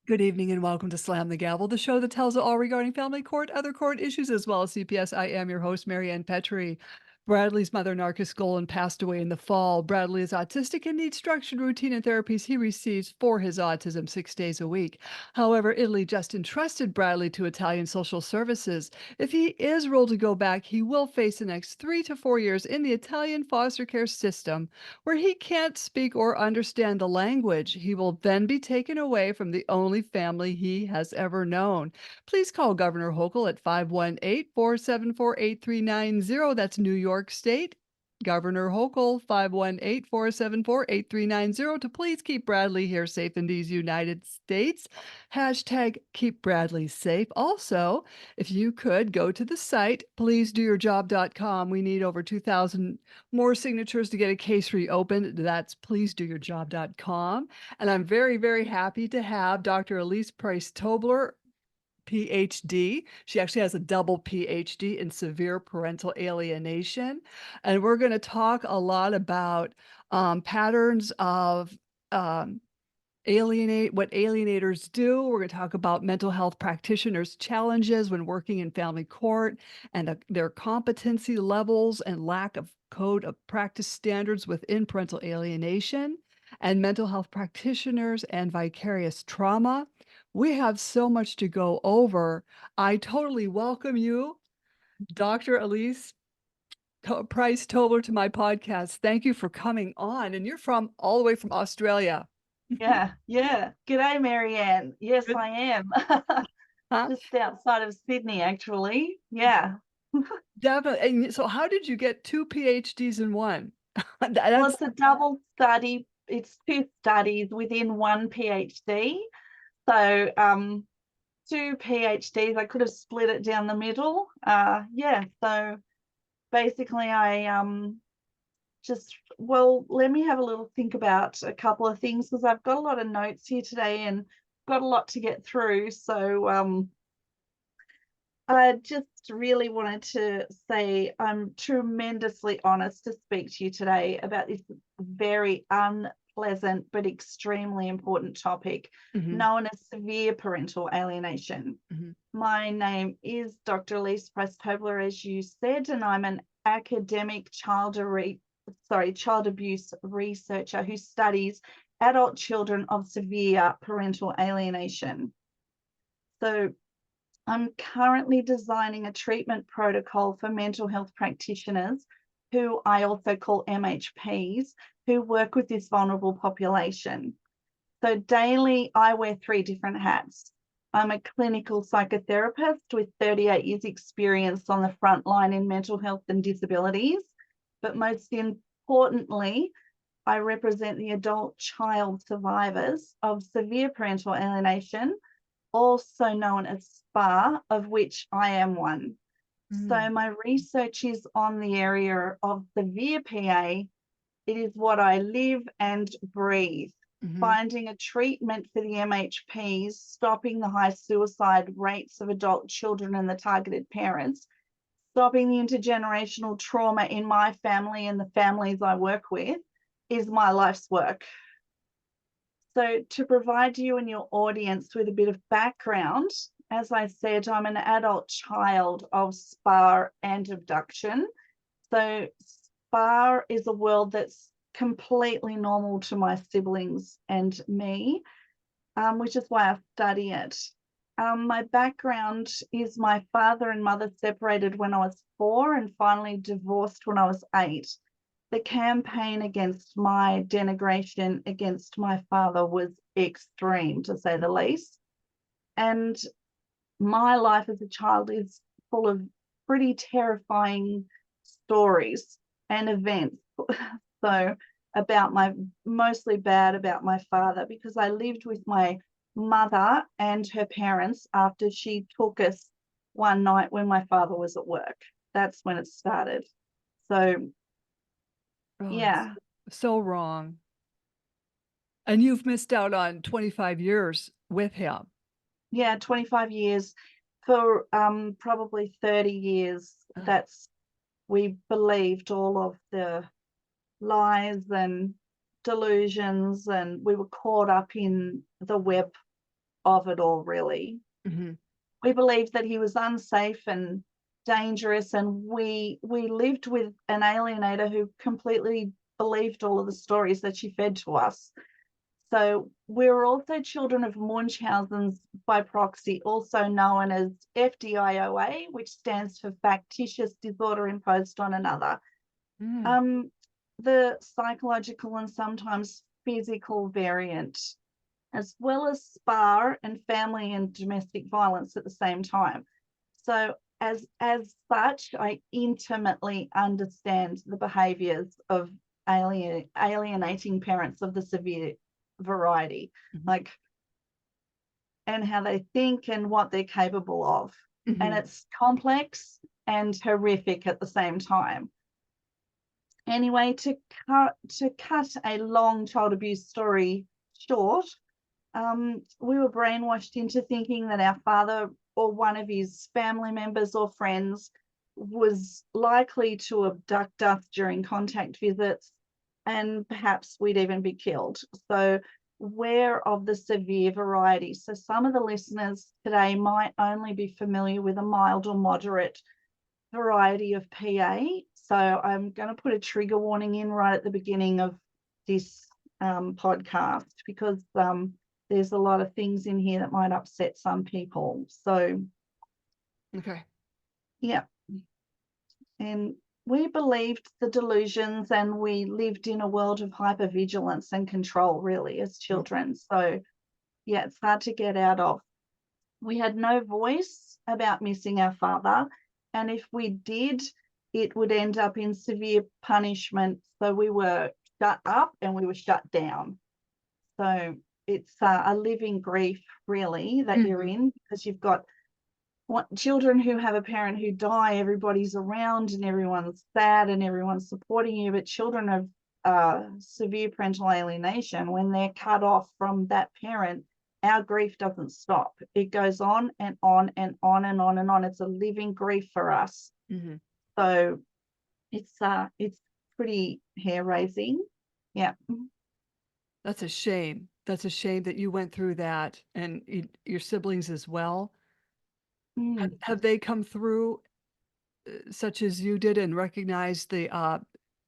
Good evening and welcome to Slam the Gavel, the show that tells it all regarding family court, other court issues, as well as CPS. I am your host, Marianne Petrie. Bradley's mother, Narcisse Golan, passed away in the fall. Bradley is autistic and needs structured routine and therapies he receives for his autism 6 days a week. However, Italy just entrusted Bradley to Italian Social Services. If he is ruled to go back, he will face the next 3 to 4 years in the Italian foster care system, where he can't speak or understand the language. He will then be taken away from the only family he has ever known. Please call Governor Hochul at 518-474-8390. That's New York State. Governor Hochul, 518-474-8390 to please keep Bradley here safe in these United States. Hashtag keep Bradley safe. Also, if you could go to the site, pleasedoyourjob.com. We need over 2,000 more signatures to get a case reopened. That's pleasedoyourjob.com. And I'm very, very happy to have Dr. Alyse Price Tobler, Ph.D. She actually has a double Ph.D. in severe parental alienation. And we're going to talk a lot about patterns of um, what alienators do. We're going to talk about mental health practitioners' challenges when working in family court and their competency levels and lack of code of practice standards within parental alienation, and mental health practitioners and vicarious trauma. We have so much to go over. I totally welcome you, Dr. Alyse Price Tobler, to my podcast. Thank you for coming on. And you're from all the way from Australia. Yeah, yeah. G'day, Marianne. Yes, Good. I am. Huh? Just outside of Sydney, actually. Yeah. Definitely. And so how did you get 2 PhDs in one? Well, That's it's a double study. It's two studies within one PhD. So, two PhDs. I could have split it down the middle. Yeah. So basically, let me have a little think about a couple of things because I've got a lot of notes here today and got a lot to get through. So, I just really wanted to say I'm tremendously honest to speak to you today about this very unpleasant but extremely important topic mhm, known as severe parental alienation. mhm. My name is Dr. Alyse Price Tobler, as you said, and I'm an academic child abuse researcher who studies adult children of severe parental alienation. So I'm currently designing a treatment protocol for mental health practitioners, who I also call MHPs, who work with this vulnerable population. So daily, I wear three different hats. I'm a clinical psychotherapist with 38 years experience on the front line in mental health and disabilities. But most importantly, I represent the adult child survivors of severe parental alienation, also known as SPA, of which I am one. So Mm, my research is on the area of severe PA. It is what I live and breathe. mhm. Finding a treatment for the MHPs, stopping the high suicide rates of adult children and the targeted parents, stopping the intergenerational trauma in my family and the families I work with is my life's work. So, to provide you and your audience with a bit of background, as I said, I'm an adult child of SPA and abduction. So, SPA is a world that's completely normal to my siblings and me, which is why I study it. My background is my father and mother separated when I was 4 and finally divorced when I was 8. The campaign against my denigration against my father was extreme, to say the least. And my life as a child is full of pretty terrifying stories and events. So, about mostly bad about my father, because I lived with my mother and her parents after she took us one night when my father was at work. That's when it started. So, Oh, it's yeah. so wrong. And you've missed out on 25 years with him. Yeah, 25 years. For probably 30 years, Ugh, that's we believed all of the lies and delusions, and we were caught up in the web of it all, really. Mhm. We believed that he was unsafe and dangerous, and we lived with an alienator who completely believed all of the stories that she fed to us. So we were also children of Munchausen's by proxy, also known as FDIOA, which stands for factitious disorder imposed on another. Mm. Um, the psychological and sometimes physical variant, as well as SPAR and family and domestic violence at the same time. So as such, I intimately understand the behaviours of alienating parents of the severe variety, Mhm. like, and how they think and what they're capable of. And Mhm. it's complex and horrific at the same time. Anyway, to cut a long child abuse story short, we were brainwashed into thinking that our father or one of his family members or friends was likely to abduct us during contact visits, and perhaps we'd even be killed. So we're of the severe variety. So some of the listeners today might only be familiar with a mild or moderate variety of PA. So I'm going to put a trigger warning in right at the beginning of this podcast, because there's a lot of things in here that might upset some people. So, Okay. yeah. And we believed the delusions, and we lived in a world of hypervigilance and control, really, as Mm. children. So, yeah, it's hard to get out of. We had no voice about missing our father. And if we did, it would end up in severe punishment. So we were shut up and we were shut down. So it's a living grief, really, that you're Mhm. in, because you've got children who have a parent who die, everybody's around and everyone's sad and everyone's supporting you. But children of severe parental alienation, when they're cut off from that parent, our grief doesn't stop. It goes on and on and on and on and on. It's a living grief for us. Mhm. So it's pretty hair raising. Yeah. That's a shame. That's a shame that you went through that and your siblings as well. Mm. Have they come through, such as you did and recognized the,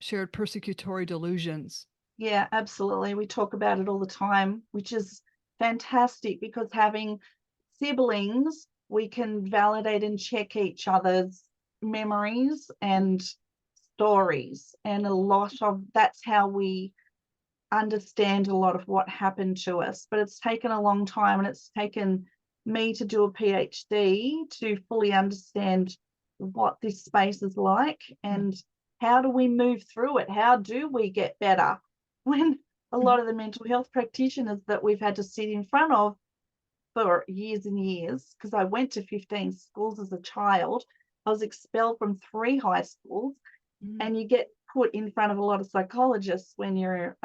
shared persecutory delusions? Yeah, absolutely. We talk about it all the time, which is fantastic, because having siblings, we can validate and check each other's memories and stories. And a lot of that's how we understand a lot of what happened to us. But it's taken a long time, and it's taken me to do a PhD to fully understand what this space is like, Mm. and how do we move through it? How do we get better when a Mhm. lot of the mental health practitioners that we've had to sit in front of for years and years, because I went to 15 schools as a child. I was expelled from 3 high schools, Mm. and you get put in front of a lot of psychologists when you're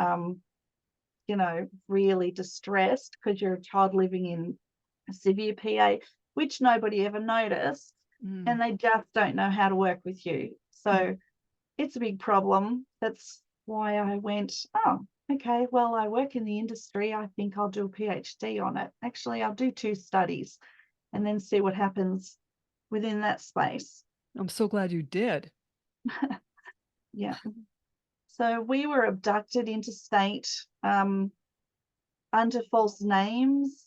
really distressed because you're a child living in a severe PA, which nobody ever noticed, Mm. and they just don't know how to work with you. Mm. So it's a big problem. That's why I went, oh, okay, well, I work in the industry. I think I'll do a PhD on it. Actually, I'll do 2 studies and then see what happens within that space. I'm so glad you did. Yeah. So we were abducted interstate under false names,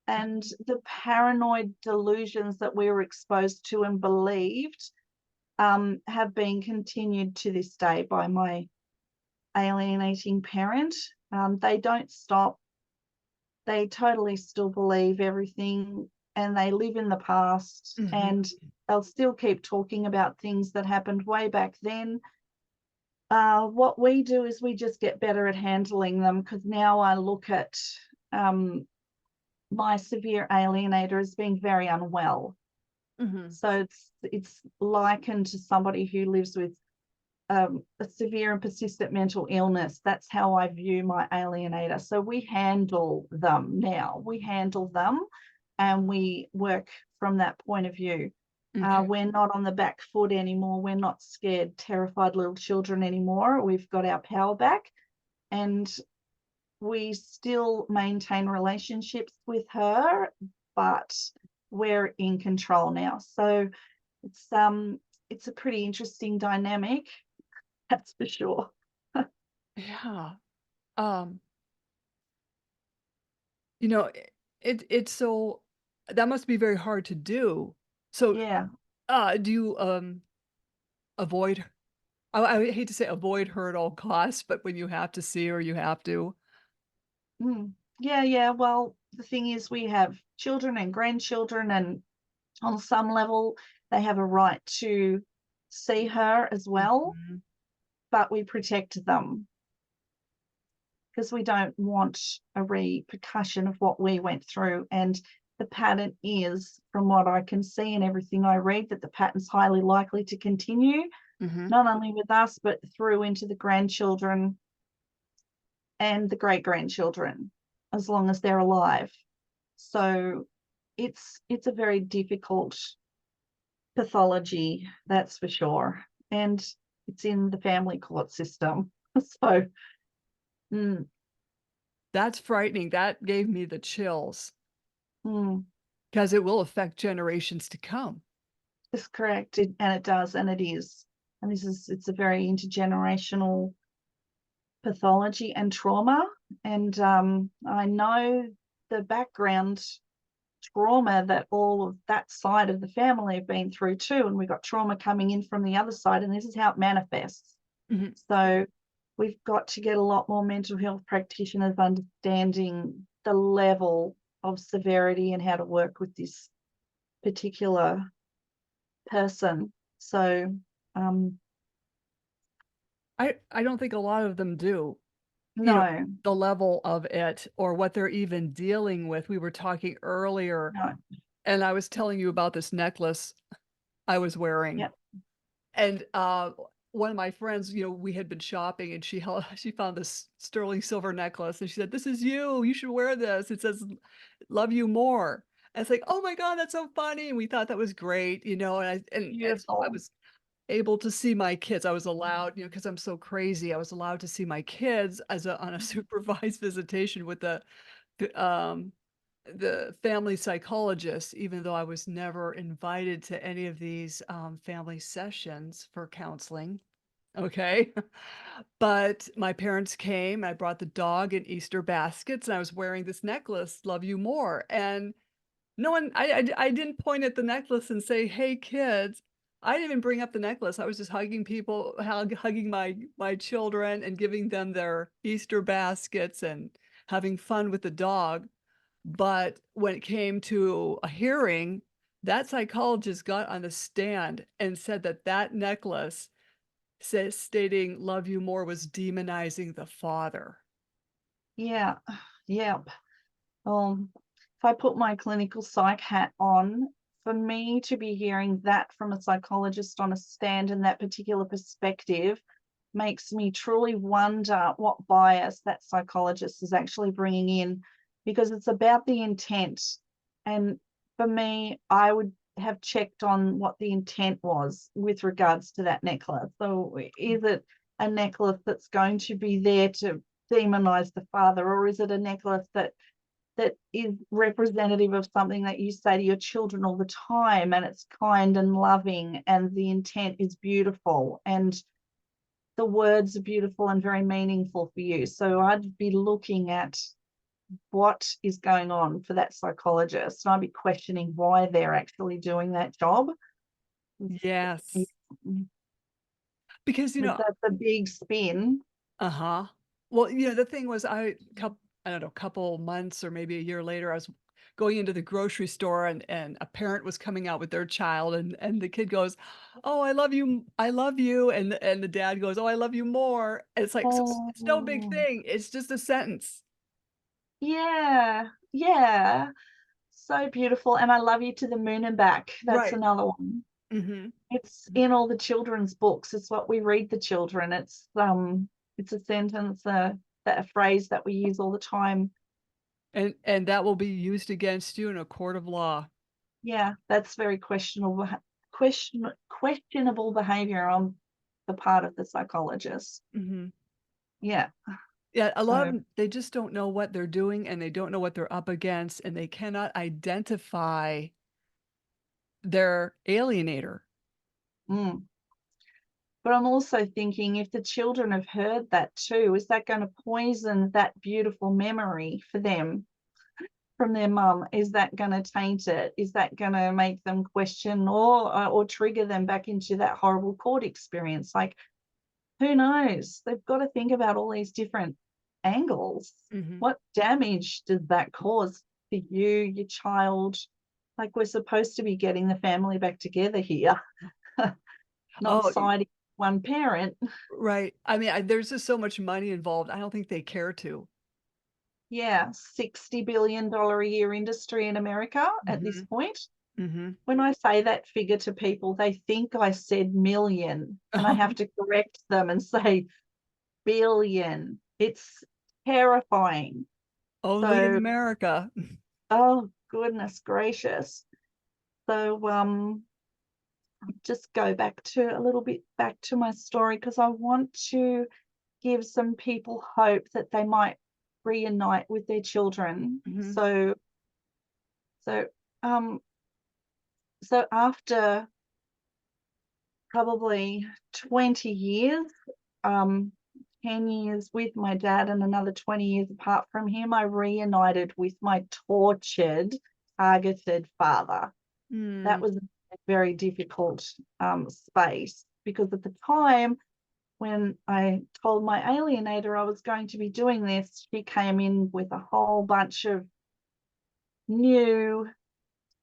and the paranoid delusions that we were exposed to and believed have been continued to this day by my alienating parent. They don't stop. They totally still believe everything, and they live in the past, Mhm. and they'll still keep talking about things that happened way back then. What we do is we just get better at handling them, because now I look at um, my severe alienator as being very unwell. Mhm. So it's likened to somebody who lives with a severe and persistent mental illness. That's how I view my alienator. So we handle them now. We handle them, and we work from that point of view. Okay. We're not on the back foot anymore. We're not scared, terrified little children anymore. We've got our power back, and we still maintain relationships with her, but we're in control now. So it's a pretty interesting dynamic, that's for sure. Yeah. Um, you know, it's so that must be very hard to do. So, Yeah. do you, avoid I hate to say avoid her at all costs, but when you have to see her, you have to? Mm. Yeah, yeah. Well, the thing is, we have children and grandchildren, and on some level, they have a right to see her as well, Mhm, but we protect them because we don't want a repercussion of what we went through. And the pattern is, from what I can see and everything I read, that the pattern's highly likely to continue, mhm. not only with us, but through into the grandchildren and the great grandchildren, as long as they're alive. So it's a very difficult pathology, that's for sure. And it's in the family court system. So mm, That's frightening, that gave me the chills mm, because it will affect generations to come. it's correct. And it does, and it is. And it's a very intergenerational pathology and trauma. And I know the background trauma that all of that side of the family have been through too. And we've got trauma coming in from the other side, and this is how it manifests. Mhm. So we've got to get a lot more mental health practitioners understanding the level of severity and how to work with this particular person. So, um, I don't think a lot of them do. You know, no, the level of it or what they're even dealing with. We were talking earlier, no, and I was telling you about this necklace I was wearing, yeah, and, one of my friends, we had been shopping, and she found this sterling silver necklace, and she said, "This is you. You should wear this. It says, 'Love you more.'" And it's like, "Oh my god, that's so funny," and we thought that was great, and so I beautiful. was able to see my kids. I was allowed, because 'cause I'm so crazy, I was allowed to see my kids as a on a supervised visitation with the, um, the family psychologist, even though I was never invited to any of these, family sessions for counseling, okay? But my parents came, I brought the dog in Easter baskets, and I was wearing this necklace, "Love you more," and no one I didn't point at the necklace and say, "Hey, kids." I didn't even bring up the necklace. I was just hugging people, hugging my children and giving them their Easter baskets and having fun with the dog. But when it came to a hearing, that psychologist got on the stand and said that that necklace stating "Love you more" was demonizing the father. Yeah, yep. If I put my clinical psych hat on, for me to be hearing that from a psychologist on a stand in that particular perspective makes me truly wonder what bias that psychologist is actually bringing in, because it's about the intent. And for me, I would have checked on what the intent was with regards to that necklace. So is it a necklace that's going to be there to demonize the father, or is it a necklace that is representative of something that you say to your children all the time, and it's kind and loving, and the intent is beautiful, and the words are beautiful and very meaningful for you? So I'd be looking at what is going on for that psychologist, and I'd be questioning why they're actually doing that job. Yes. Because, Because that's a big spin. uh-huh. Well, the thing was I don't know, couple months or maybe a year later, I was going into the grocery store and a parent was coming out with their child and the kid goes, "Oh, I love you," and the dad goes, "Oh, I love you more." And it's like, so it's no big Oh, thing. It's just a sentence. yeah, yeah. So beautiful. And I love you to the moon and back. That's Right. another one. Mhm. It's in all the children's books. It's what we read the children. It's a sentence, that a phrase that we use all the time. And that will be used against you in a court of law. Yeah, that's very questionable behavior on the part of the psychologist. Mhm. Yeah. Yeah, a lot of So, them, they just don't know what they're doing, and they don't know what they're up against, and they cannot identify their alienator. mm. But I'm also thinking if the children have heard that too, is that going to poison that beautiful memory for them from their mum? Is that going to taint it? Is that going to make them question or trigger them back into that horrible court experience? Like, who knows? They've got to think about all these different angles. Mhm. What damage does that cause for you, your child? Like, we're supposed to be getting the family back together here, not Oh, siding with one parent. right. I mean, there's just so much money involved. I don't think they care to. Yeah, $60 billion a year industry in America at this Mhm. point. Mhm. When I say that figure to people, they think I said million, and I have to correct them and say billion. It's terrifying. Only in So, America. oh goodness gracious. So, just go back to a little bit back to my story because I want to give some people hope that they might reunite with their children. Mhm. So, um, so after probably 20 years, um, 10 years with my dad and another 20 years apart from him, I reunited with my tortured, targeted father. That Mm. was a very difficult space because at the time when I told my alienator I was going to be doing this, she came in with a whole bunch of new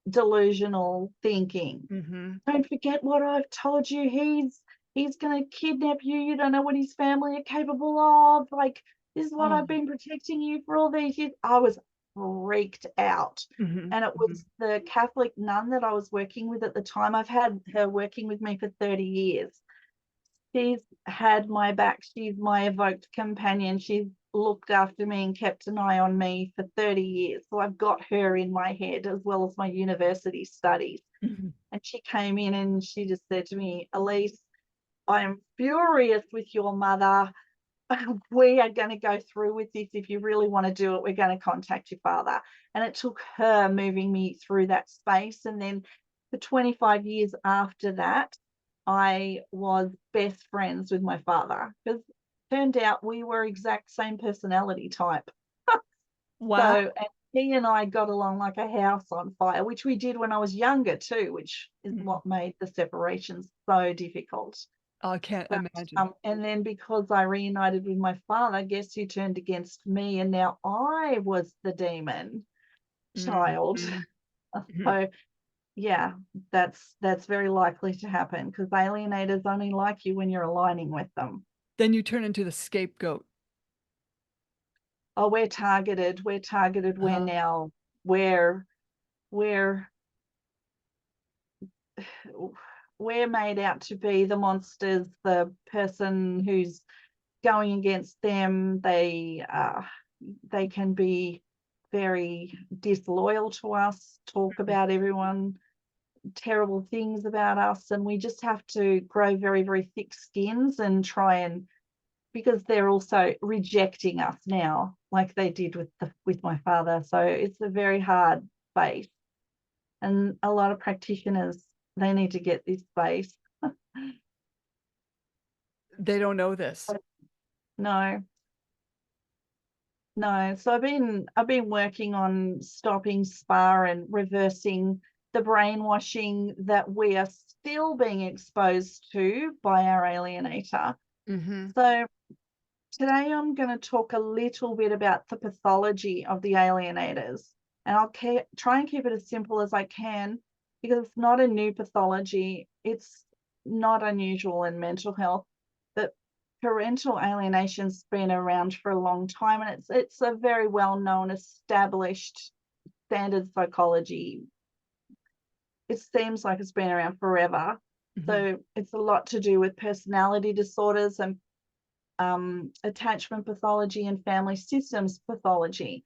delusional thinking. Mhm. Don't forget what I've told you. He's gonna kidnap you. You don't know what his family are capable of. Like, this is what Oh. I've been protecting you for all these years. I was freaked out. Mhm. And it Mhm. was the Catholic nun that I was working with at the time. I've had her working with me for 30 years. She's had my back. She's my evoked companion. She's looked after me and kept an eye on me for 30 years. So I've got her in my head as well as my university studies. Mhm. And she came in and she just said to me, Alyse, I'm furious with your mother. We are going to go through with this. If you really want to do it, we're going to contact your father. And it took her moving me through that space. And then for 25 years after that, I was best friends with my father because it turned out we were exact same personality type. Wow. So, and he and I got along like a house on fire, which we did when I was younger too, which is Mhm. what made the separation so difficult. Oh, I can't But imagine. and then because I reunited with my father, guess who turned against me? And now I was the demon child. Mhm. Mhm. So yeah, that's very likely to happen because alienators only like you when you're aligning with them. Then you turn into the scapegoat. Oh, we're targeted. We're targeted. We're Uh-huh. now we're we're we're made out to be the monsters, the person who's going against them. They can be very disloyal to us, talk about everyone, terrible things about us, and we just have to grow very, very thick skins and try and because they're also rejecting us now, like they did with my father. So it's a very hard space, and a lot of practitioners they need to get this space. They don't know this. No, no. So I've been working on stopping spa and reversing the brainwashing that we are still being exposed to by our alienator. Mhm. So today I'm going to talk a little bit about the pathology of the alienators, and try and keep it as simple as I can because it's not a new pathology. It's not unusual in mental health, but parental alienation's been around for a long time, and it's a very well-known, established standard psychology. It seems like it's been around forever. Mhm. So it's a lot to do with personality disorders and attachment pathology and family systems pathology.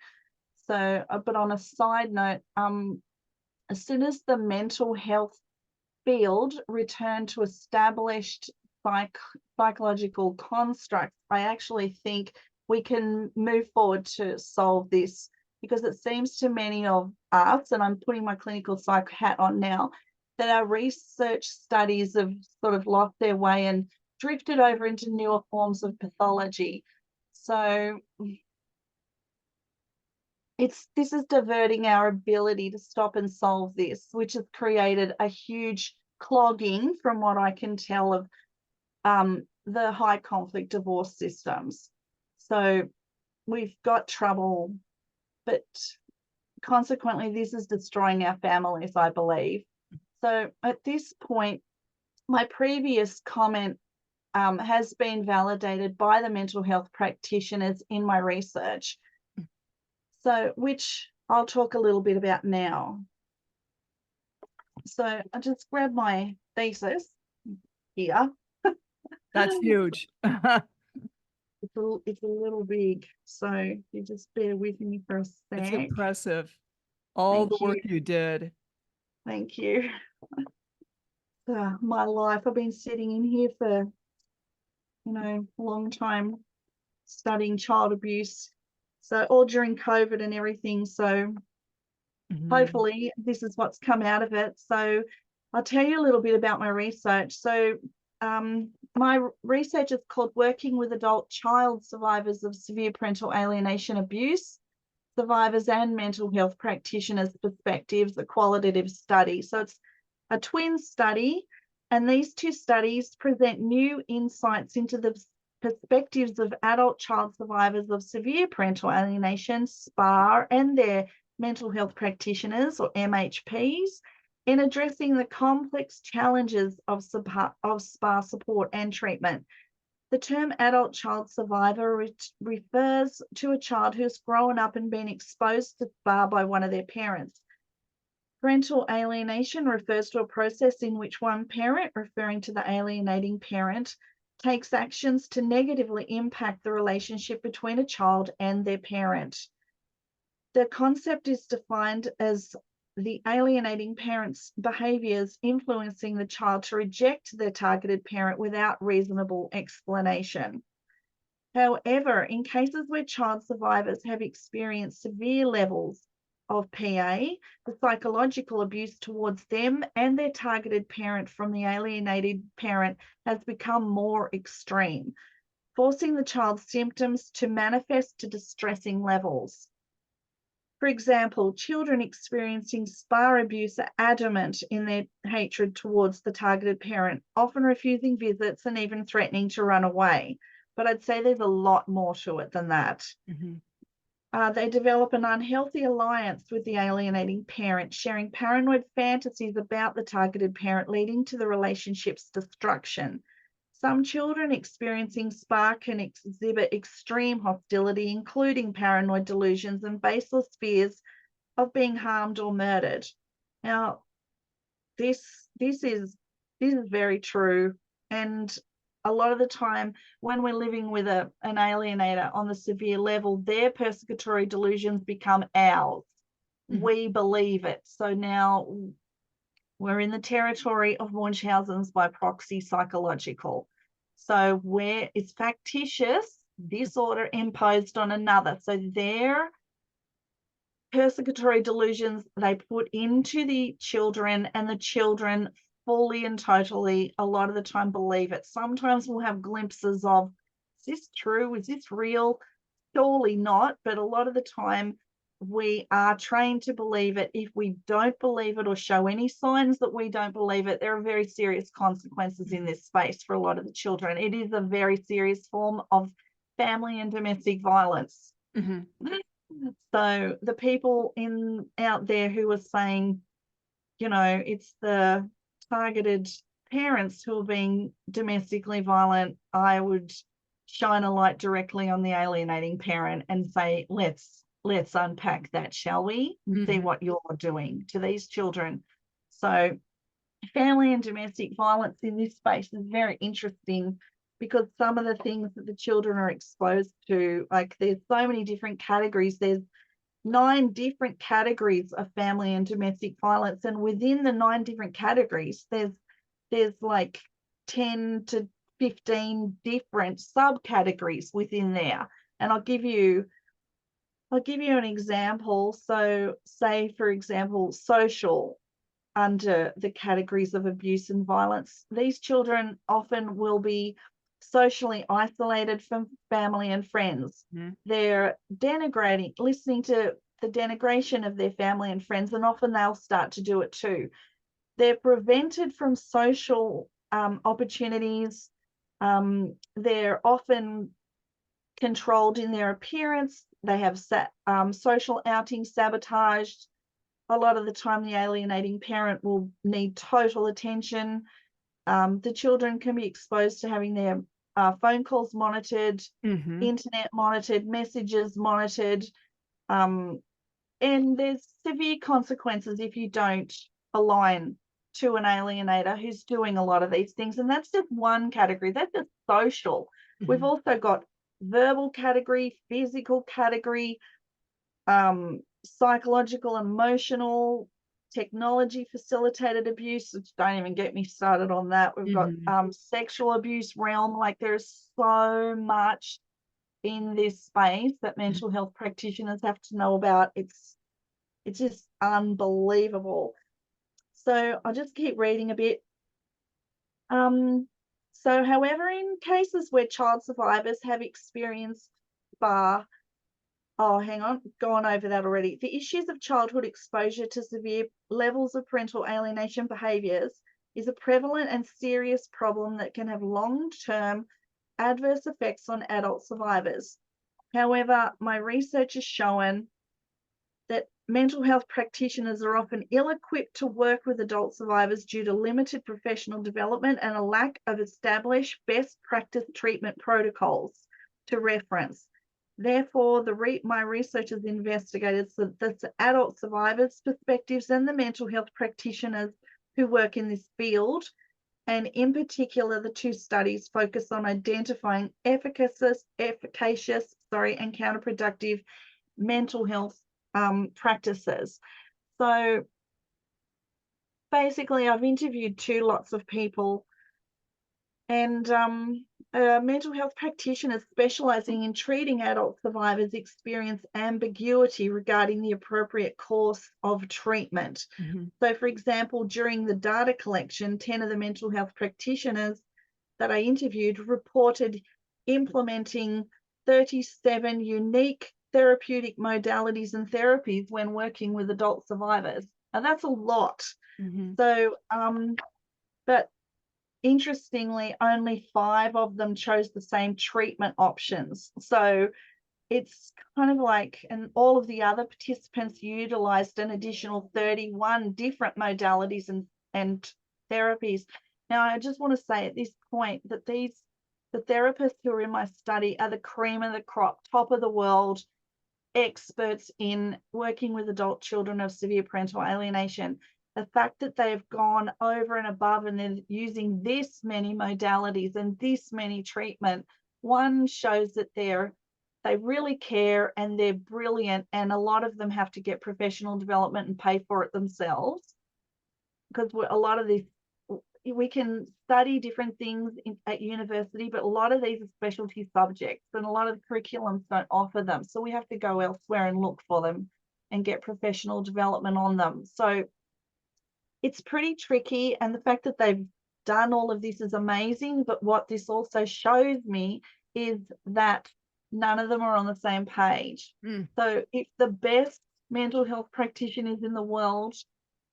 So, but on a side note, as soon as the mental health field returned to established psychological constructs, I actually think we can move forward to solve this, because it seems to many of us, and I'm putting my clinical psych hat on now, that our research studies have sort of lost their way and drifted over into newer forms of pathology. So this is diverting our ability to stop and solve this, which has created a huge clogging, from what I can tell, of the high conflict divorce systems. So we've got trouble, but consequently, this is destroying our families, I believe. So at this point, my previous comment has been validated by the mental health practitioners in my research, so which I'll talk a little bit about now. So I just grabbed my thesis here. That's huge. It's a little big, so you just bear with me for a It's sec. impressive. All the Thank you. work you did. Thank you. My life, I've been sitting in here for, a long time, studying child abuse. So all during COVID and everything. So hopefully this is what's come out of it. So I'll tell you a little bit about my research. So my research is called Working with Adult Child Survivors of Severe Parental Alienation Abuse, Survivors and Mental Health Practitioners Perspectives, a qualitative study. So it's a twin study, and these two studies present new insights into the perspectives of adult child survivors of severe parental alienation, SPAR, and their mental health practitioners, or MHPs, in addressing the complex challenges of SPAR support and treatment. The term adult child survivor refers to a child who's grown up and been exposed to SPAR by one of their parents. Parental alienation refers to a process in which one parent, referring to the alienating parent, takes actions to negatively impact the relationship between a child and their parent. The concept is defined as the alienating parent's behaviours influencing the child to reject their targeted parent without reasonable explanation. However, in cases where child survivors have experienced severe levels of PA, the psychological abuse towards them and their targeted parent from the alienated parent has become more extreme, forcing the child's symptoms to manifest to distressing levels. For example, children experiencing SPAR abuse are adamant in their hatred towards the targeted parent, often refusing visits and even threatening to run away. But I'd say there's a lot more to it than that. They develop an unhealthy alliance with the alienating parent, sharing paranoid fantasies about the targeted parent, leading to the relationship's destruction. Some children experiencing SPAR can exhibit extreme hostility, including paranoid delusions and baseless fears of being harmed or murdered. Now, this is very true, and a lot of the time when we're living with an alienator on the severe level, their persecutory delusions become ours. We believe it. So now we're in the territory of Munchausen's by proxy psychological. So where it's factitious disorder imposed on another. So their persecutory delusions they put into the children, and the children fully and totally, a lot of the time, believe it. Sometimes we'll have glimpses of, is this true? Is this real? Surely not. But a lot of the time, we are trained to believe it. If we don't believe it or show any signs that we don't believe it, there are very serious consequences in this space for a lot of the children. It is a very serious form of family and domestic violence. So the people out there who are saying, it's the targeted parents who are being domestically violent, I would shine a light directly on the alienating parent and say, let's unpack that, shall we? See what you're doing to these children. So family and domestic violence in this space is very interesting, because some of the things that the children are exposed to, like there's so many different categories. There's 9 different categories of family and domestic violence, and within the 9 different categories, there's like 10 to 15 different subcategories within there. And I'll give you an example. So say, for example, social, under the categories of abuse and violence. These children often will be socially isolated from family and friends. Mhm. They're listening to the denigration of their family and friends, and often they'll start to do it too. They're prevented from social opportunities. They're often controlled in their appearance. They have social outings sabotaged. A lot of the time, the alienating parent will need total attention. The children can be exposed to having their phone calls monitored, Mhm. internet monitored, messages monitored, and there's severe consequences if you don't align to an alienator who's doing a lot of these things. And that's just one category. That's just social. We've Mhm. also got verbal category, physical category, psychological, emotional, technology facilitated abuse, which don't even get me started on that. We've got Mhm. sexual abuse realm. Like, there's so much in this space that mental health practitioners have to know about. It's just unbelievable. So I'll just keep reading a bit. So however, in cases where child survivors have experienced bar Oh, hang on, gone over that already. The issues of childhood exposure to severe levels of parental alienation behaviours is a prevalent and serious problem that can have long-term adverse effects on adult survivors. However, my research has shown that mental health practitioners are often ill-equipped to work with adult survivors due to limited professional development and a lack of established best practice treatment protocols to reference. Therefore, my research has investigated the adult survivors' perspectives and the mental health practitioners who work in this field. And in particular, the two studies focus on identifying efficacious, and counterproductive mental health practices. So basically, I've interviewed two lots of people, and mental health practitioners specializing in treating adult survivors experience ambiguity regarding the appropriate course of treatment. Mhm. So, for example, during the data collection, 10 of the mental health practitioners that I interviewed reported implementing 37 unique therapeutic modalities and therapies when working with adult survivors. And that's a lot. Mhm. So, but interestingly, only 5 of them chose the same treatment options. So it's kind of like, and all of the other participants utilized an additional 31 different modalities and therapies. Now, I just want to say at this point that the therapists who are in my study are the cream of the crop, top of the world, experts in working with adult children of severe parental alienation. The fact that they've gone over and above and they're using this many modalities and this many treatment, one shows that they really care and they're brilliant, and a lot of them have to get professional development and pay for it themselves, because a lot of this, we can study different things at university, but a lot of these are specialty subjects and a lot of the curriculums don't offer them. So we have to go elsewhere and look for them and get professional development on them. So it's pretty tricky. And the fact that they've done all of this is amazing. But what this also shows me is that none of them are on the same page. Mm. So if the best mental health practitioners in the world,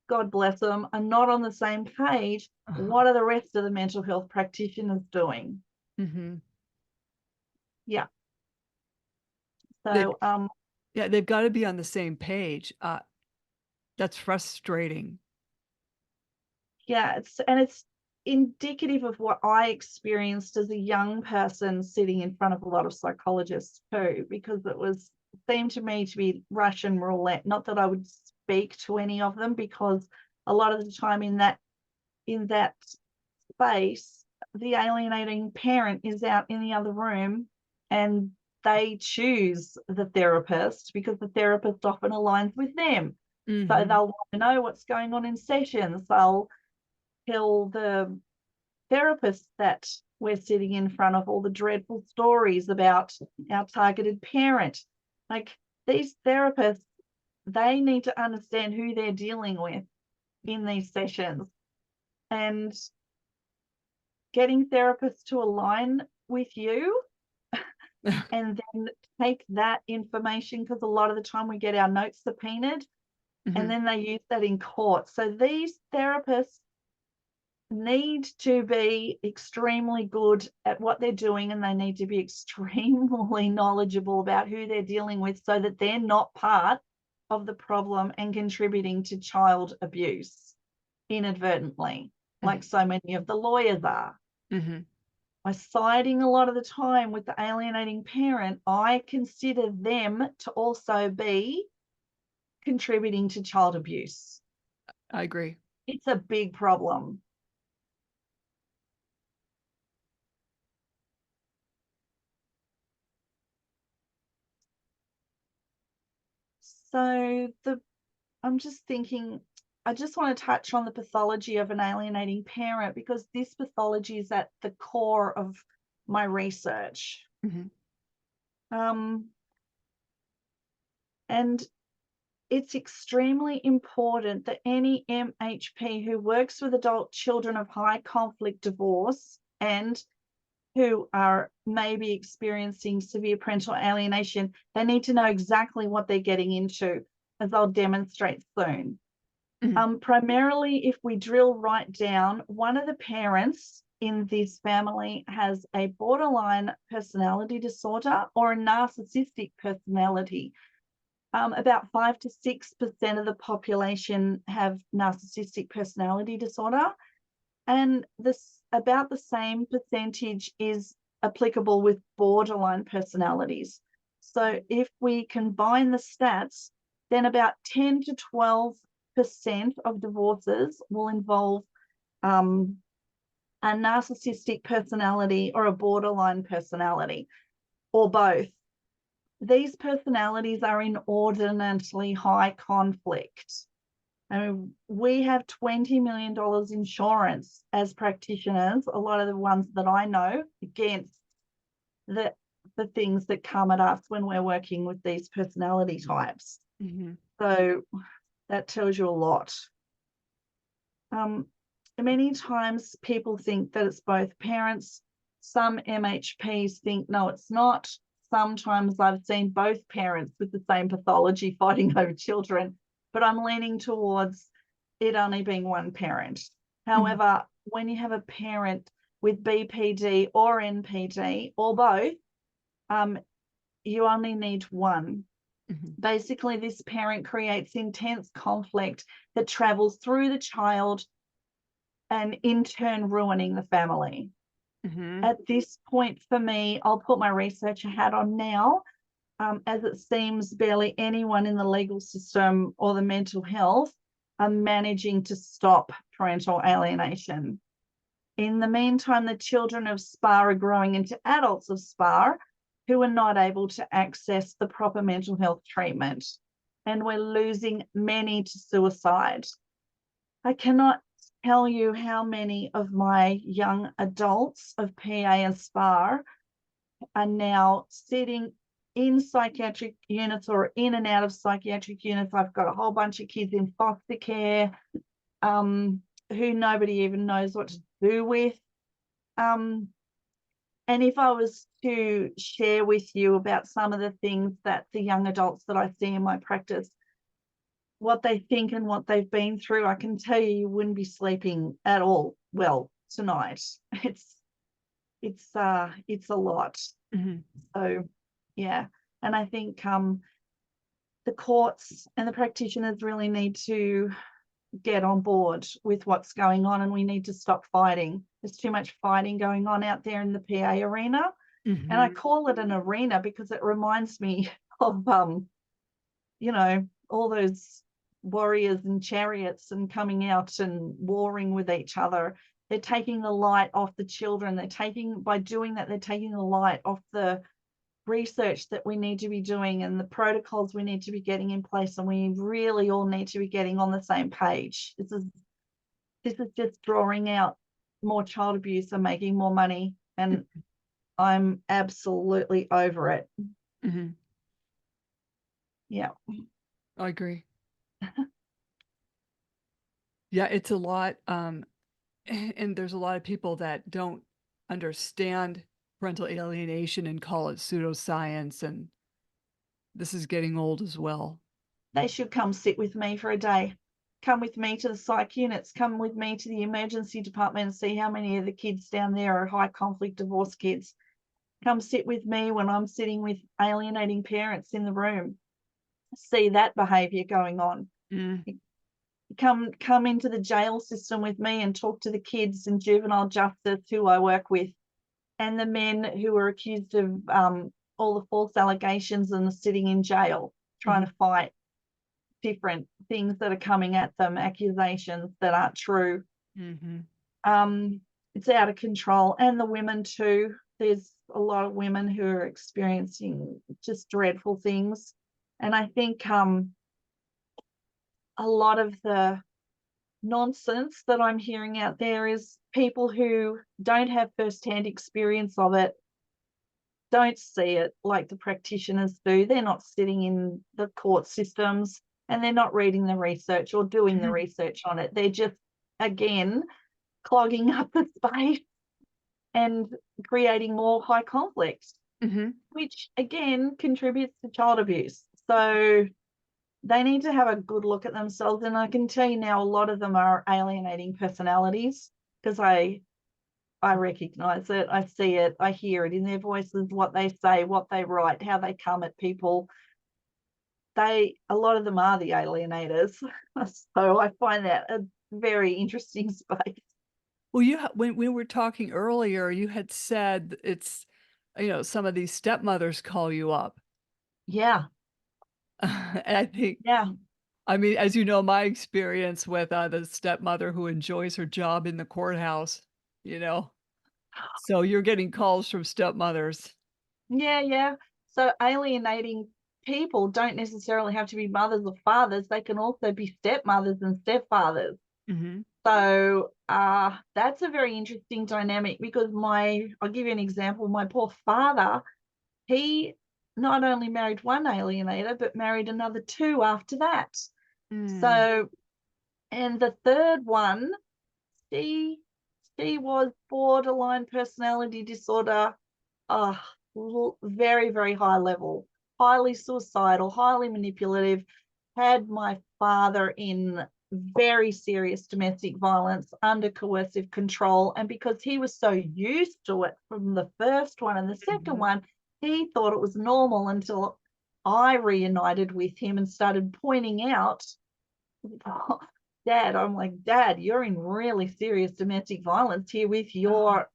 God bless them, are not on the same page, Uh-huh. what are the rest of the mental health practitioners doing? Mhm. Yeah. They've So yeah, they've gotta be on the same page. That's frustrating. yeah, it's indicative of what I experienced as a young person sitting in front of a lot of psychologists too, because it seemed to me to be Russian roulette. Not that I would speak to any of them, because a lot of the time in that space, the alienating parent is out in the other room and they choose the therapist because the therapist often aligns with them. So Mhm. they'll want to know what's going on in sessions. They'll tell the therapist that we're sitting in front of all the dreadful stories about our targeted parent. Like, these therapists, they need to understand who they're dealing with in these sessions, and getting therapists to align with you and then take that information, because a lot of the time we get our notes subpoenaed and then they use that in court. So these therapists need to be extremely good at what they're doing, and they need to be extremely knowledgeable about who they're dealing with, so that they're not part of the problem and contributing to child abuse inadvertently, like so many of the lawyers are. By siding a lot of the time with the alienating parent, I consider them to also be contributing to child abuse. I agree. It's a big problem. So I'm just thinking, I just want to touch on the pathology of an alienating parent, because this pathology is at the core of my research. And it's extremely important that any MHP who works with adult children of high conflict divorce and who are maybe experiencing severe parental alienation, they need to know exactly what they're getting into, as I'll demonstrate soon. Primarily, if we drill right down, one of the parents in this family has a borderline personality disorder or a narcissistic personality. About 5 to 6% of the population have narcissistic personality disorder, and about the same percentage is applicable with borderline personalities. So if we combine the stats, then about 10 to 12% of divorces will involve a narcissistic personality or a borderline personality, or both. These personalities are inordinately high conflict. I mean, we have $20 million insurance as practitioners, a lot of the ones that I know, against the things that come at us when we're working with these personality types. So that tells you a lot. Many times people think that it's both parents. Some MHPs think, no, it's not. Sometimes I've seen both parents with the same pathology fighting over children, but I'm leaning towards it only being one parent. However, when you have a parent with BPD or NPD or both, you only need one. Basically, this parent creates intense conflict that travels through the child and in turn ruining the family. At this point, for me, I'll put my researcher hat on now, as it seems barely anyone in the legal system or the mental health are managing to stop parental alienation. In the meantime, the children of SPA are growing into adults of SPA who are not able to access the proper mental health treatment, and we're losing many to suicide. I cannot tell you how many of my young adults of PA and SPA are now sitting in psychiatric units or in and out of psychiatric units. I've got a whole bunch of kids in foster care who nobody even knows what to do with. And if I was to share with you about some of the things that the young adults that I see in my practice, what they think and what they've been through, I can tell you wouldn't be sleeping at all well tonight. It's a lot. So yeah, and I think the courts and the practitioners really need to get on board with what's going on, and we need to stop fighting. There's too much fighting going on out there in the PA arena. And I call it an arena because it reminds me of you know, all those warriors and chariots and coming out and warring with each other. They're taking the light off the children. By doing that, they're taking the light off the research that we need to be doing and the protocols we need to be getting in place, and we really all need to be getting on the same page. This is just drawing out more child abuse and making more money and I'm absolutely over it. Mm-hmm. Yeah. I agree. Yeah, it's a lot. And there's a lot of people that don't understand parental alienation and call it pseudoscience. And this is getting old as well. They should come sit with me for a day. Come with me to the psych units. Come with me to the emergency department and see how many of the kids down there are high conflict divorce kids. Come sit with me when I'm sitting with alienating parents in the room. See that behaviour going on. Mm. Come into the jail system with me and talk to the kids in juvenile justice who I work with, and the men who are accused of all the false allegations and are sitting in jail trying Mm-hmm. to fight different things that are coming at them, accusations that aren't true. Mm-hmm. It's out of control. And the women too. There's a lot of women who are experiencing just dreadful things. And I think a lot of the nonsense that I'm hearing out there is people who don't have firsthand experience of it, don't see it like the practitioners do. They're not sitting in the court systems and they're not reading the research or doing the research on it. They're just, again, clogging up the space and creating more high conflict, Mm-hmm. which again contributes to child abuse. So they need to have a good look at themselves. And I can tell you now, a lot of them are alienating personalities because I recognize it, I see it, I hear it in their voices, what they say, what they write, how they come at people. A lot of them are the alienators. So I find that a very interesting space. Well, when we were talking earlier, you had said it's, some of these stepmothers call you up. Yeah, And I think, yeah. I mean, as you know, my experience with the stepmother who enjoys her job in the courthouse, you know, so you're getting calls from stepmothers. Yeah, yeah. So alienating people don't necessarily have to be mothers or fathers. They can also be stepmothers and stepfathers. Hmm. So that's a very interesting dynamic because I'll give you an example. My poor father, he not only married one alienator, but married another two after that. Mm. So, and the third one, she was borderline personality disorder, uh, very, very high level, highly suicidal, highly manipulative, had my father in very serious domestic violence under coercive control. And because he was so used to it from the first one and the second Mhm. one, he thought it was normal until I reunited with him and started pointing out, Dad, I'm like, Dad, you're in really serious domestic violence here with Oh. your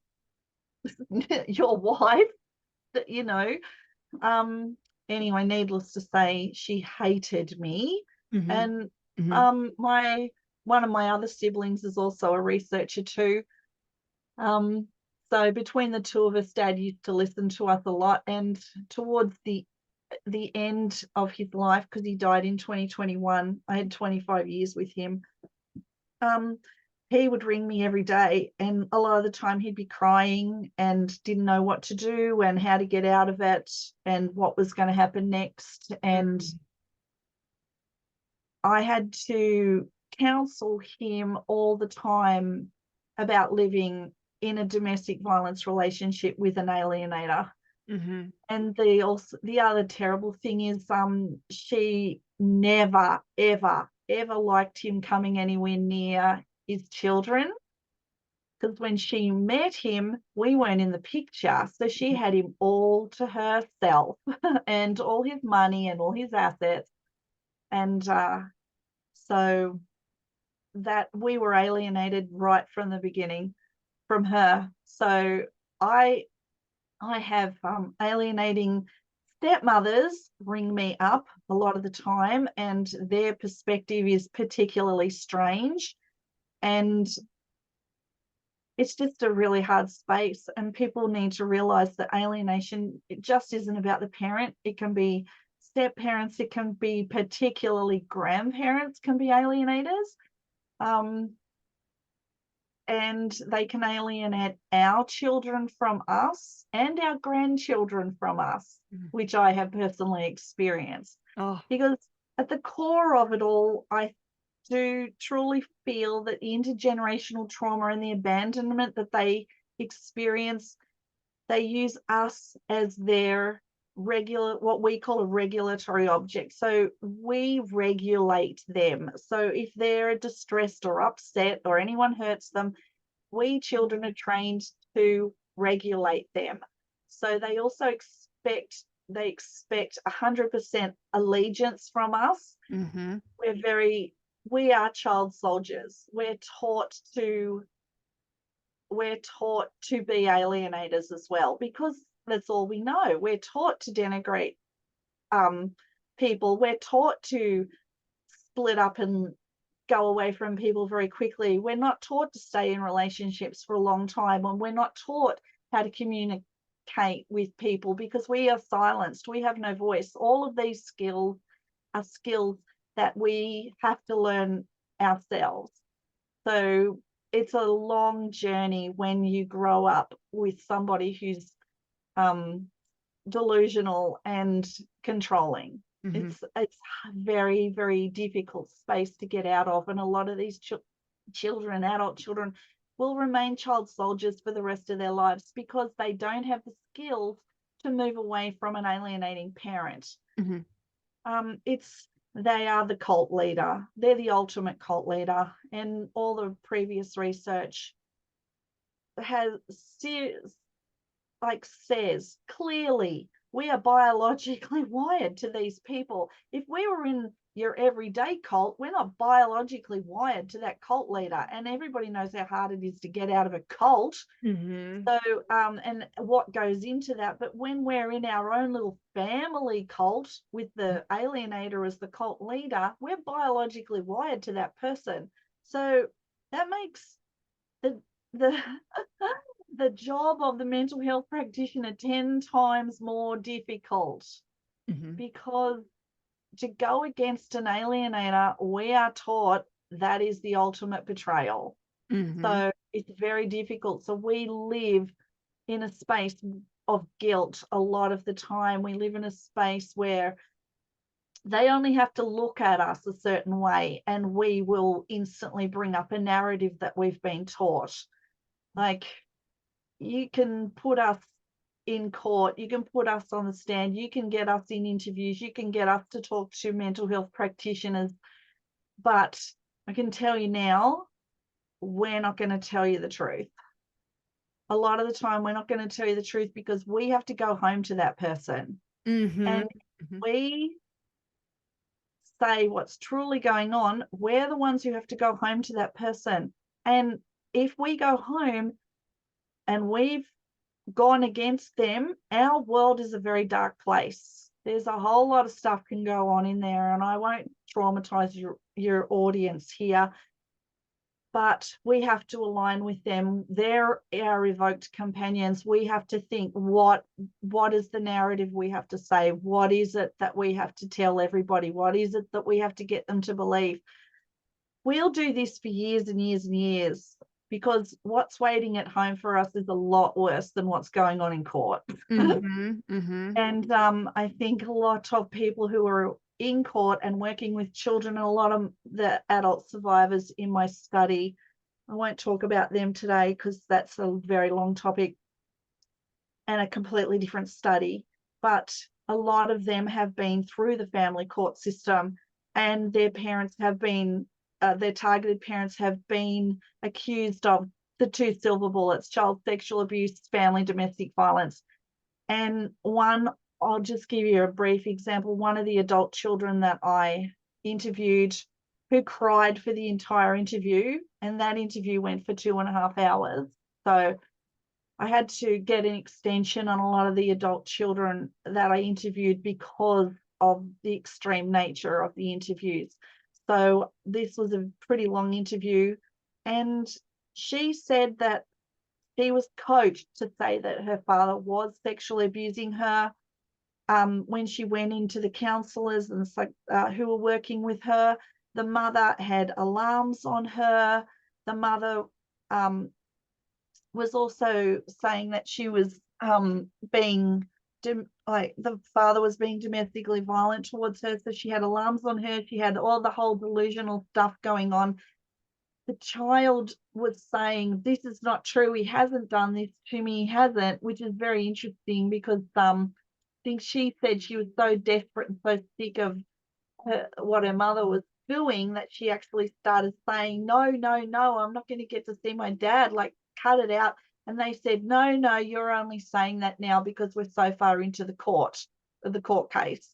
your wife, you know. Um, anyway, needless to say, she hated me. Mhm. And Mhm. my one of my other siblings is also a researcher too. Um, so between the two of us, Dad used to listen to us a lot. And towards the end of his life, because he died in 2021, I had 25 years with him. Um, he would ring me every day, and a lot of the time he'd be crying and didn't know what to do and how to get out of it and what was going to happen next. And Mm. I had to counsel him all the time about living in a domestic violence relationship with an alienator. Mhm. And the other terrible thing is she never, ever, ever liked him coming anywhere near his children, because when she met him, we weren't in the picture. So she had him all to herself and all his money and all his assets. And so that we were alienated right from the beginning from her. So I have alienating stepmothers ring me up a lot of the time, and their perspective is particularly strange. And it's just a really hard space, and people need to realize that alienation, it just isn't about the parent. It can be step parents, it can be particularly grandparents can be alienators. Um, and they can alienate our children from us and our grandchildren from us, which I have personally experienced. Oh. Because at the core of it all, I do truly feel that the intergenerational trauma and the abandonment that they experience, they use us as their what we call a regulatory object. So we regulate them. So if they're distressed or upset or anyone hurts them, we children are trained to regulate them. So they also expect 100% allegiance from us. Mm-hmm. We are child soldiers. We're taught to be alienators as well, because that's all we know. We're taught to denigrate people. We're taught to split up and go away from people very quickly. We're not taught to stay in relationships for a long time, and we're not taught how to communicate with people because we are silenced. We have no voice. All of these skills are skills that we have to learn ourselves. So it's a long journey when you grow up with somebody who's delusional and controlling. Mm-hmm. It's a very, very difficult space to get out of, and a lot of these children, adult children, will remain child soldiers for the rest of their lives because they don't have the skills to move away from an alienating parent. Mm-hmm. They are the cult leader. They're the ultimate cult leader, and all the previous research has says clearly we are biologically wired to these people. If we were in your everyday cult, we're not biologically wired to that cult leader, and everybody knows how hard it is to get out of a cult. Mm-hmm. So and what goes into that. But when we're in our own little family cult with the alienator as the cult leader, we're biologically wired to that person. So that makes the the job of the mental health practitioner 10 times more difficult, Mm-hmm. because to go against an alienator, we are taught that is the ultimate betrayal. Mm-hmm. So it's very difficult. So we live in a space of guilt a lot of the time. We live in a space where they only have to look at us a certain way and we will instantly bring up a narrative that we've been taught. Like, you can put us in court, you can put us on the stand, you can get us in interviews, you can get us to talk to mental health practitioners, but I can tell you now, we're not going to tell you the truth. A lot of the time, we're not going to tell you the truth because we have to go home to that person. Mm-hmm. And we say what's truly going on, we're the ones who have to go home to that person. And if we go home and we've gone against them, our world is a very dark place. There's a whole lot of stuff can go on in there, and I won't traumatize your audience here, but we have to align with them. They're our revoked companions. We have to think, what is the narrative we have to say? What is it that we have to tell everybody? What is it that we have to get them to believe? We'll do this for years and years and years, because what's waiting at home for us is a lot worse than what's going on in court. Mm-hmm. Mm-hmm. And I think a lot of people who are in court and working with children, and a lot of the adult survivors in my study, I won't talk about them today because that's a very long topic and a completely different study, but a lot of them have been through the family court system, and their parents have been, their targeted parents have been accused of the two silver bullets: child sexual abuse, family domestic violence. And I'll just give you a brief example. One of the adult children that I interviewed, who cried for the entire interview, and that interview went for 2.5 hours. So I had to get an extension on a lot of the adult children that I interviewed because of the extreme nature of the interviews. So this was a pretty long interview, and she said that she was coached to say that her father was sexually abusing her. When she went into the counselors and who were working with her, the mother had alarms on her. The mother was also saying that she was being like the father was being domestically violent towards her, so she had alarms on her. She had all the whole delusional stuff going on. The child was saying, "This is not true. He hasn't done this to me. He hasn't," which is very interesting because I think she said she was so desperate and so sick of what her mother was doing that she actually started saying, "No, no, no, I'm not going to get to see my dad. Like, cut it out." And they said, "No, no, you're only saying that now because we're so far into the court case."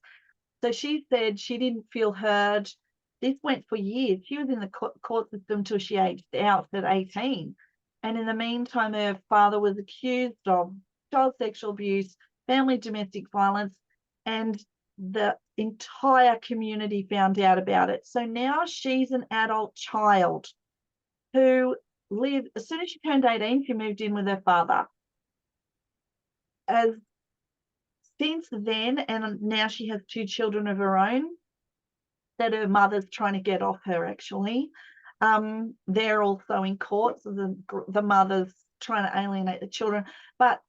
So she said she didn't feel heard. This went for years. She was in the court system till she aged out at 18. And in the meantime, her father was accused of child sexual abuse, family domestic violence, and the entire community found out about it. So now she's an adult child who lived, as soon as she turned 18, she moved in with her father. As since then, and now she has 2 children of her own that her mother's trying to get off her, actually. They're also in court, so the mother's trying to alienate the children. But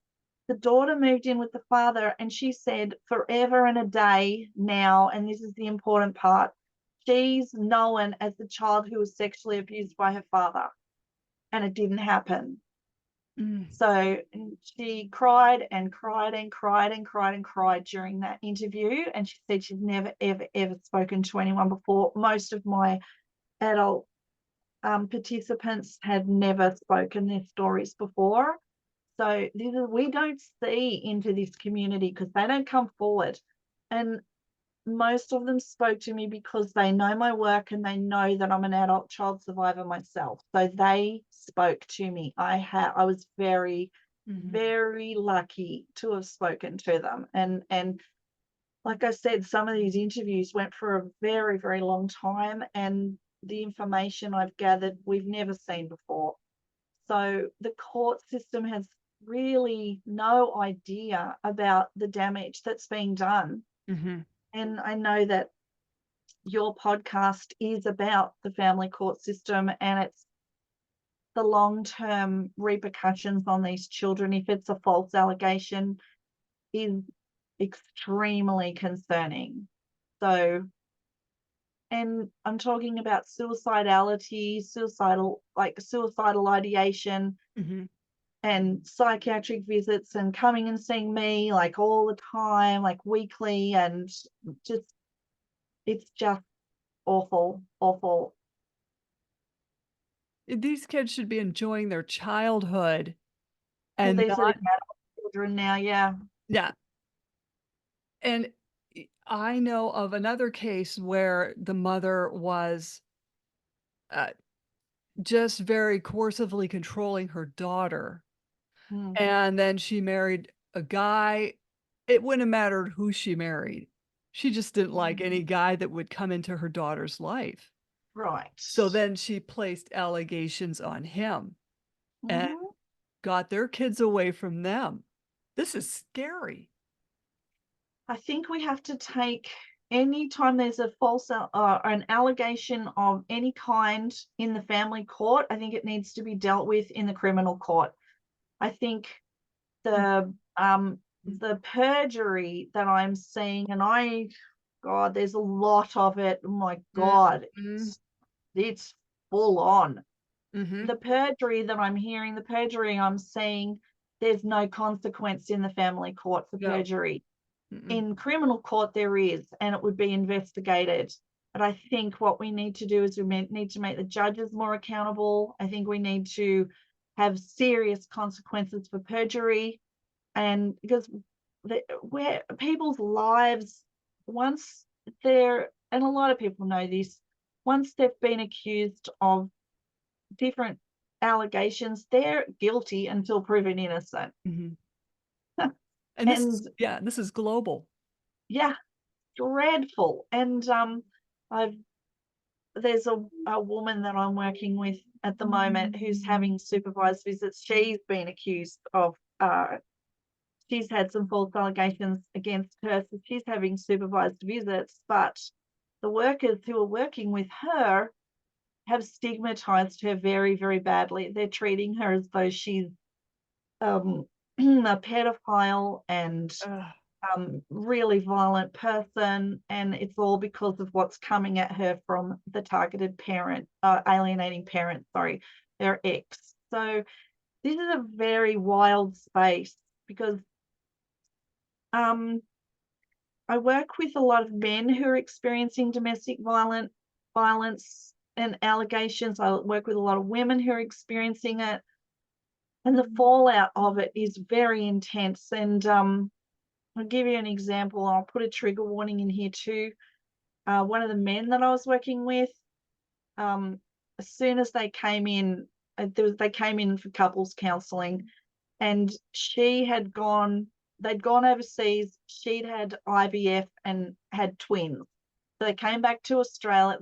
the daughter moved in with the father, and she said forever and a day now, and this is the important part, she's known as the child who was sexually abused by her father, and it didn't happen. Mm. So she cried and cried and cried and cried and cried during that interview. And she said she's never, ever, ever spoken to anyone before. Most of my adult participants had never spoken their stories before. So we don't see into this community because they don't come forward. And most of them spoke to me because they know my work and they know that I'm an adult child survivor myself. So they spoke to me. I was very, very lucky to have spoken to them. And like I said, some of these interviews went for a very, very long time, and the information I've gathered we've never seen before. So the court system has really no idea about the damage that's being done. Mm-hmm. And I know that your podcast is about the family court system, and it's the long-term repercussions on these children if it's a false allegation is extremely concerning. So, and I'm talking about suicidality, suicidal ideation, Mm-hmm. and psychiatric visits, and coming and seeing me like all the time, like weekly, and just it's just awful, awful. These kids should be enjoying their childhood Well, and these are the not, adult children now, yeah. yeah. And I know of another case where the mother was uh, just very coercively controlling her daughter. Mm, And then she married a guy. It wouldn't have mattered who she married. She just didn't like any guy that would come into her daughter's life. right. So then she placed allegations on him and Mhm. got their kids away from them. This is scary. I think we have to take any time there's a false an allegation of any kind in the family court, I think it needs to be dealt with in the criminal court. I think the perjury that I'm seeing, and God, there's a lot of it. Oh my God, Mhm. it's full on. Mhm. The perjury that I'm hearing, the perjury I'm seeing, there's no consequence in the family court for No. perjury. Mm-mm. In criminal court, there is, and it would be investigated. But I think what we need to do is need to make the judges more accountable. I think we need to have serious consequences for perjury, and because where people's lives, once they're, and a lot of people know this, once they've been accused of different allegations, they're guilty until proven innocent. Mhm. And this is, And yeah, this is global. yeah, dreadful. And I've there's a woman that I'm working with at the moment who's having supervised visits. She's been accused of she's had some false allegations against her, so she's having supervised visits, but the workers who are working with her have stigmatized her very, very badly. They're treating her as though she's a pedophile and Ugh. really violent person, and it's all because of what's coming at her from the targeted parent, alienating parent, sorry, their ex. So this is a very wild space because I work with a lot of men who are experiencing domestic violence and allegations. I work with a lot of women who are experiencing it, and the fallout of it is very intense. And I'll give you an example. I'll put a trigger warning in here too. One of the men that I was working with, as soon as they came in, they came in for couples counseling, and they'd gone overseas. She'd had IVF and had twins. So they came back to Australia.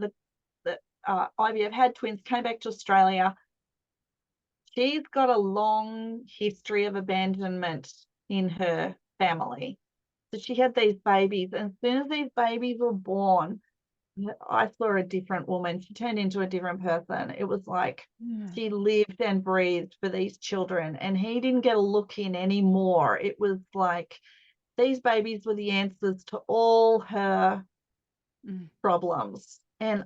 The IVF had twins, came back to Australia. She's got a long history of abandonment in her family. So she had these babies, and as soon as these babies were born, I saw a different woman. She turned into a different person. It was like Yeah. she lived and breathed for these children, and he didn't get a look in anymore. It was like these babies were the answers to all her Mm. problems. And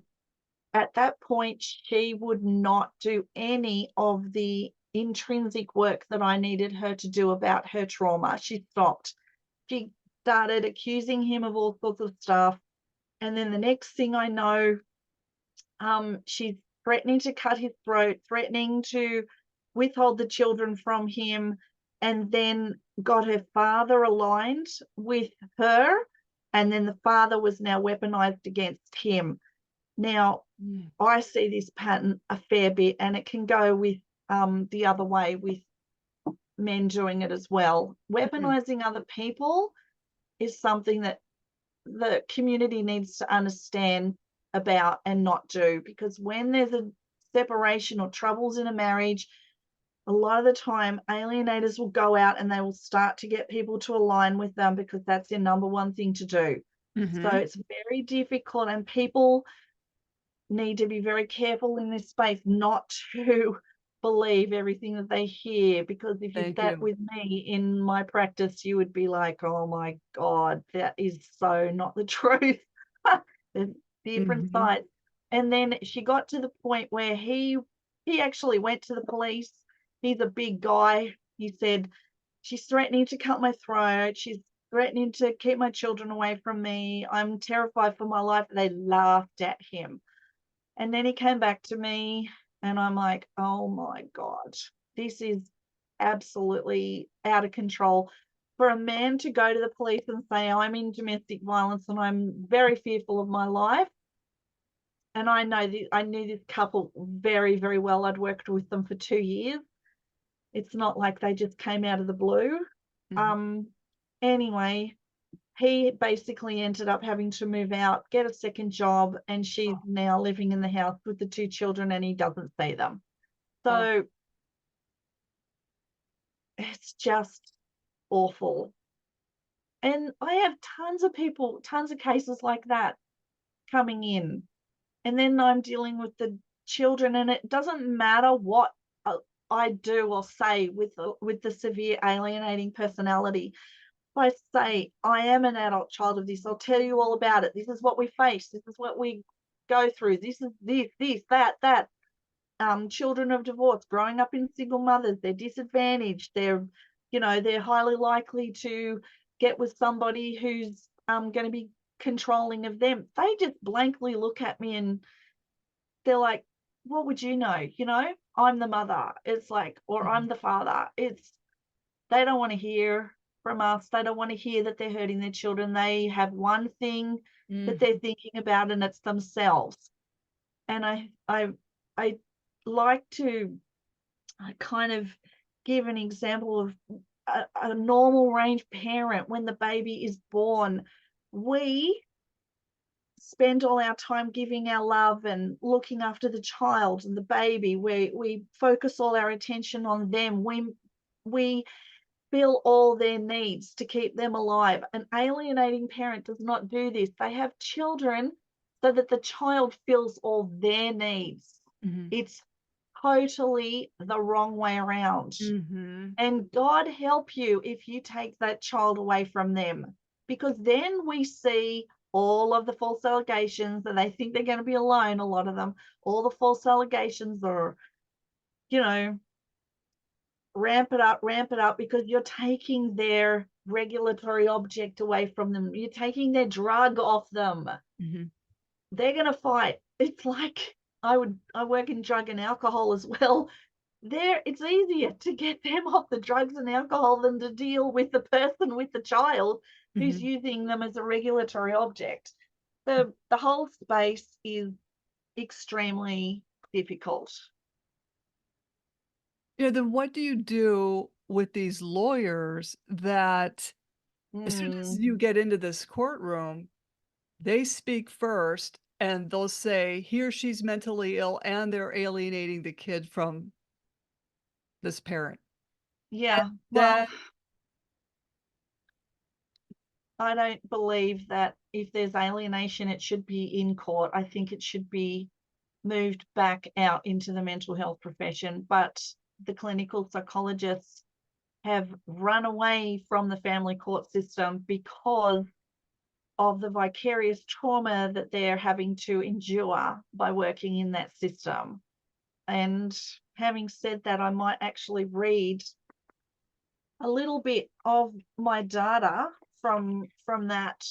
at that point, she would not do any of the intrinsic work that I needed her to do about her trauma. She stopped. She started accusing him of all sorts of stuff. And then the next thing I know, she's threatening to cut his throat, threatening to withhold the children from him, and then got her father aligned with her. And then the father was now weaponized against him. Now, Mm. I see this pattern a fair bit, and it can go with the other way with men doing it as well. Mhm. Weaponizing other people is something that the community needs to understand about and not do, because when there's a separation or troubles in a marriage, a lot of the time alienators will go out and they will start to get people to align with them because that's their number one thing to do. So Mhm. it's very difficult, and people need to be very careful in this space not to believe everything that they hear, because if you Thank sat you. with me in my practice, you would be like, oh my God, that is so not the truth. There's different Mhm. sides. And then she got to the point where he actually went to the police. He's a big guy. He said, she's threatening to cut my throat. She's threatening to keep my children away from me. I'm terrified for my life. They laughed at him. And then he came back to me, and I'm like, oh my God, this is absolutely out of control. For a man to go to the police and say, I'm in domestic violence and I'm very fearful of my life. And I knew this couple very, very well. I'd worked with them for 2 years. It's not like they just came out of the blue. Mhm. Um, anyway, he basically ended up having to move out, get a second job, and she's now living in the house with the two children, and he doesn't see them. Oh. So it's just awful. And I have tons of people, tons of cases like that coming in. And then I'm dealing with the children, and it doesn't matter what I do or say with the severe alienating personality. I say, I am an adult child of this, I'll tell you all about it. This is what we face. This is what we go through. This is this, that. Children of divorce, growing up in single mothers, they're disadvantaged. They're highly likely to get with somebody who's going to be controlling of them. They just blankly look at me and they're like, what would you know? I'm the mother. It's like, or Mhm. I'm the father. They don't want to hear from us. They don't want to hear that they're hurting their children. They have one thing that Mm. they're thinking about, and it's themselves. And I like to kind of give an example of a normal range parent. When the baby is born, we spend all our time giving our love and looking after the child and the baby. We focus all our attention on them. We fill all their needs to keep them alive. An alienating parent does not do this. They have children so that the child fills all their needs. Mhm. It's totally the wrong way around. Mhm. And God help you if you take that child away from them, because then we see all of the false allegations and they think they're going to be alone. A lot of them, all the false allegations are, you know, ramp it up because you're taking their regulatory object away from them. You're taking their drug off them. Mhm. They're going to fight. It's like I work in drug and alcohol as well. There, it's easier to get them off the drugs and alcohol than to deal with the person, with the child who's Mhm. using them as a regulatory object. The whole space is extremely difficult. Yeah, then what do you do with these lawyers that as soon as Mm, you get into this courtroom, they speak first and they'll say he or she's mentally ill and they're alienating the kid from this parent. And yeah. Well, then I don't believe that if there's alienation, it should be in court. I think it should be moved back out into the mental health profession. But the clinical psychologists have run away from the family court system because of the vicarious trauma that they're having to endure by working in that system. And having said that, I might actually read a little bit of my data from that,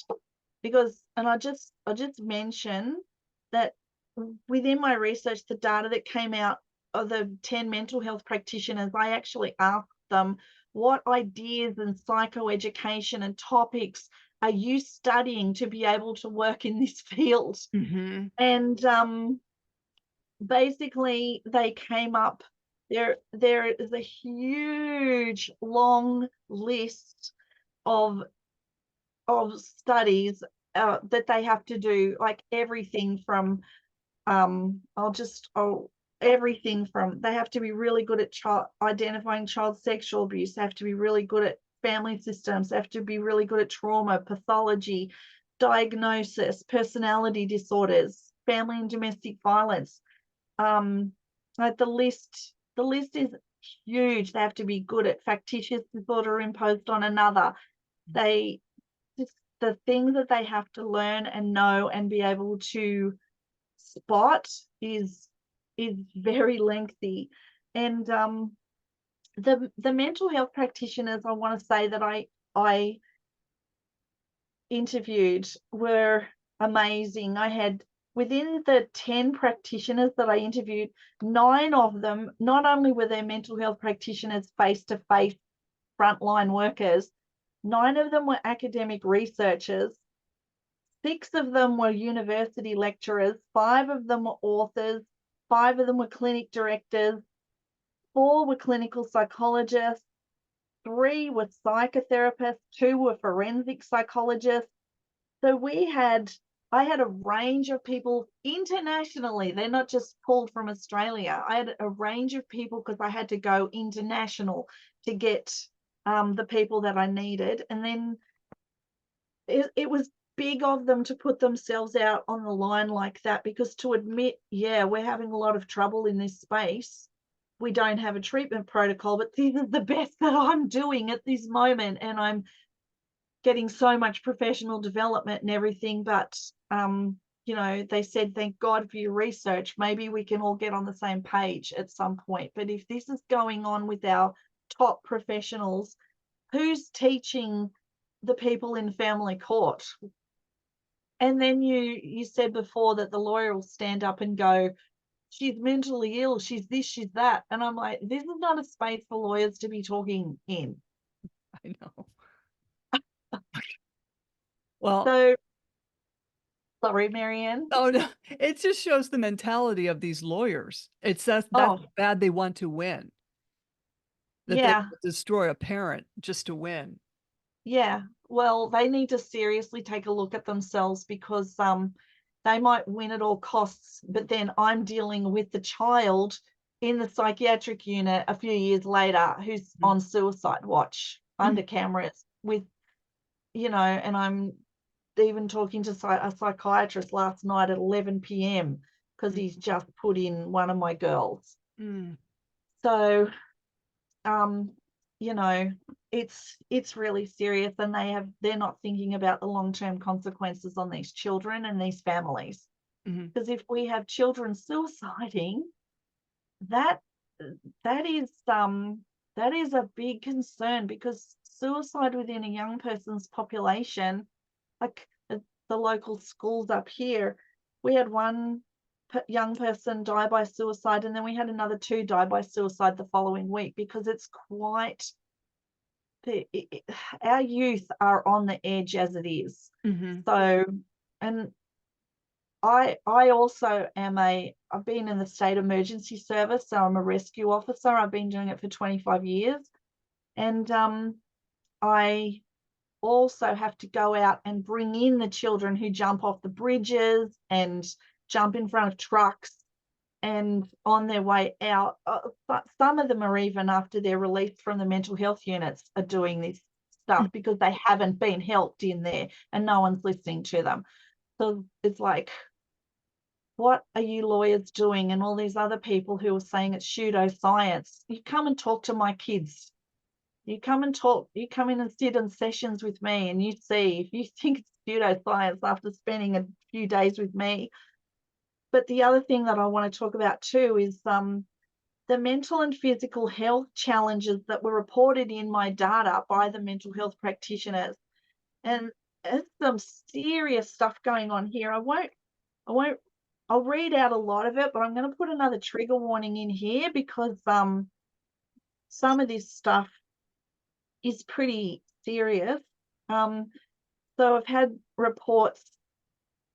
because and I just mention that within my research, the data that came out of the 10 mental health practitioners, I actually asked them, what ideas and psychoeducation and topics are you studying to be able to work in this field? mhm, And basically they came up, there is a huge long list of studies that they have to do, like everything from everything from, they have to be really good at identifying child sexual abuse, they have to be really good at family systems, they have to be really good at trauma, pathology, diagnosis, personality disorders, family and domestic violence. Like the list is huge. They have to be good at factitious disorder imposed on another. They just, the things that they have to learn and know and be able to spot is very lengthy. And the mental health practitioners, I want to say, that I interviewed were amazing. I had, within the 10 practitioners that I interviewed, 9 of them, not only were they mental health practitioners face to face frontline workers, 9 of them were academic researchers, 6 of them were university lecturers, 5 of them were authors, 5 of them were clinic directors, 4 were clinical psychologists, 3 were psychotherapists, 2 were forensic psychologists. So I had a range of people internationally. They're not just pulled from Australia. I had a range of people because I had to go international to get the people that I needed. And then it was big of them to put themselves out on the line like that, because to admit, yeah, we're having a lot of trouble in this space. We don't have a treatment protocol, but this is the best that I'm doing at this moment. And I'm getting so much professional development and everything. But they said, thank God for your research. Maybe we can all get on the same page at some point. But if this is going on with our top professionals, who's teaching the people in family court? And then you said before that the lawyer will stand up and go, she's mentally ill, she's this, she's that. And I'm like, this is not a space for lawyers to be talking in. I know. Well, So sorry, Marianne. oh, no, it just shows the mentality of these lawyers. That's Oh, how bad they want to win, that they yeah. will destroy a parent just to win. Yeah, well, they need to seriously take a look at themselves, because they might win at all costs, but then I'm dealing with the child in the psychiatric unit a few years later who's Mhm. on suicide watch Mhm. under cameras with, and I'm even talking to a psychiatrist last night at 11 p.m. because he's just put in one of my girls. Mm. So, you know, it's really serious, and they're not thinking about the long-term consequences on these children and these families. Mhm. Because if we have children suiciding, that is a big concern, because suicide within a young person's population, like the local schools up here, we had one young person die by suicide, and then we had another 2 die by suicide the following week, because it's quite our youth are on the edge as it is. Mhm. So, and I also I've been in the state emergency service, so I'm a rescue officer. I've been doing it for 25 years. And I also have to go out and bring in the children who jump off the bridges and jump in front of trucks and on their way out. But some of them are, even after they're released from the mental health units, are doing this stuff because they haven't been helped in there and no one's listening to them. So it's like, what are you lawyers doing? And all these other people who are saying it's pseudoscience. You come and talk to my kids. You come in and sit in sessions with me, and you see if you think it's pseudoscience after spending a few days with me. But the other thing that I want to talk about too is the mental and physical health challenges that were reported in my data by the mental health practitioners. And there's some serious stuff going on here. I'll read out a lot of it, but I'm going to put another trigger warning in here, because some of this stuff is pretty serious. So I've had reports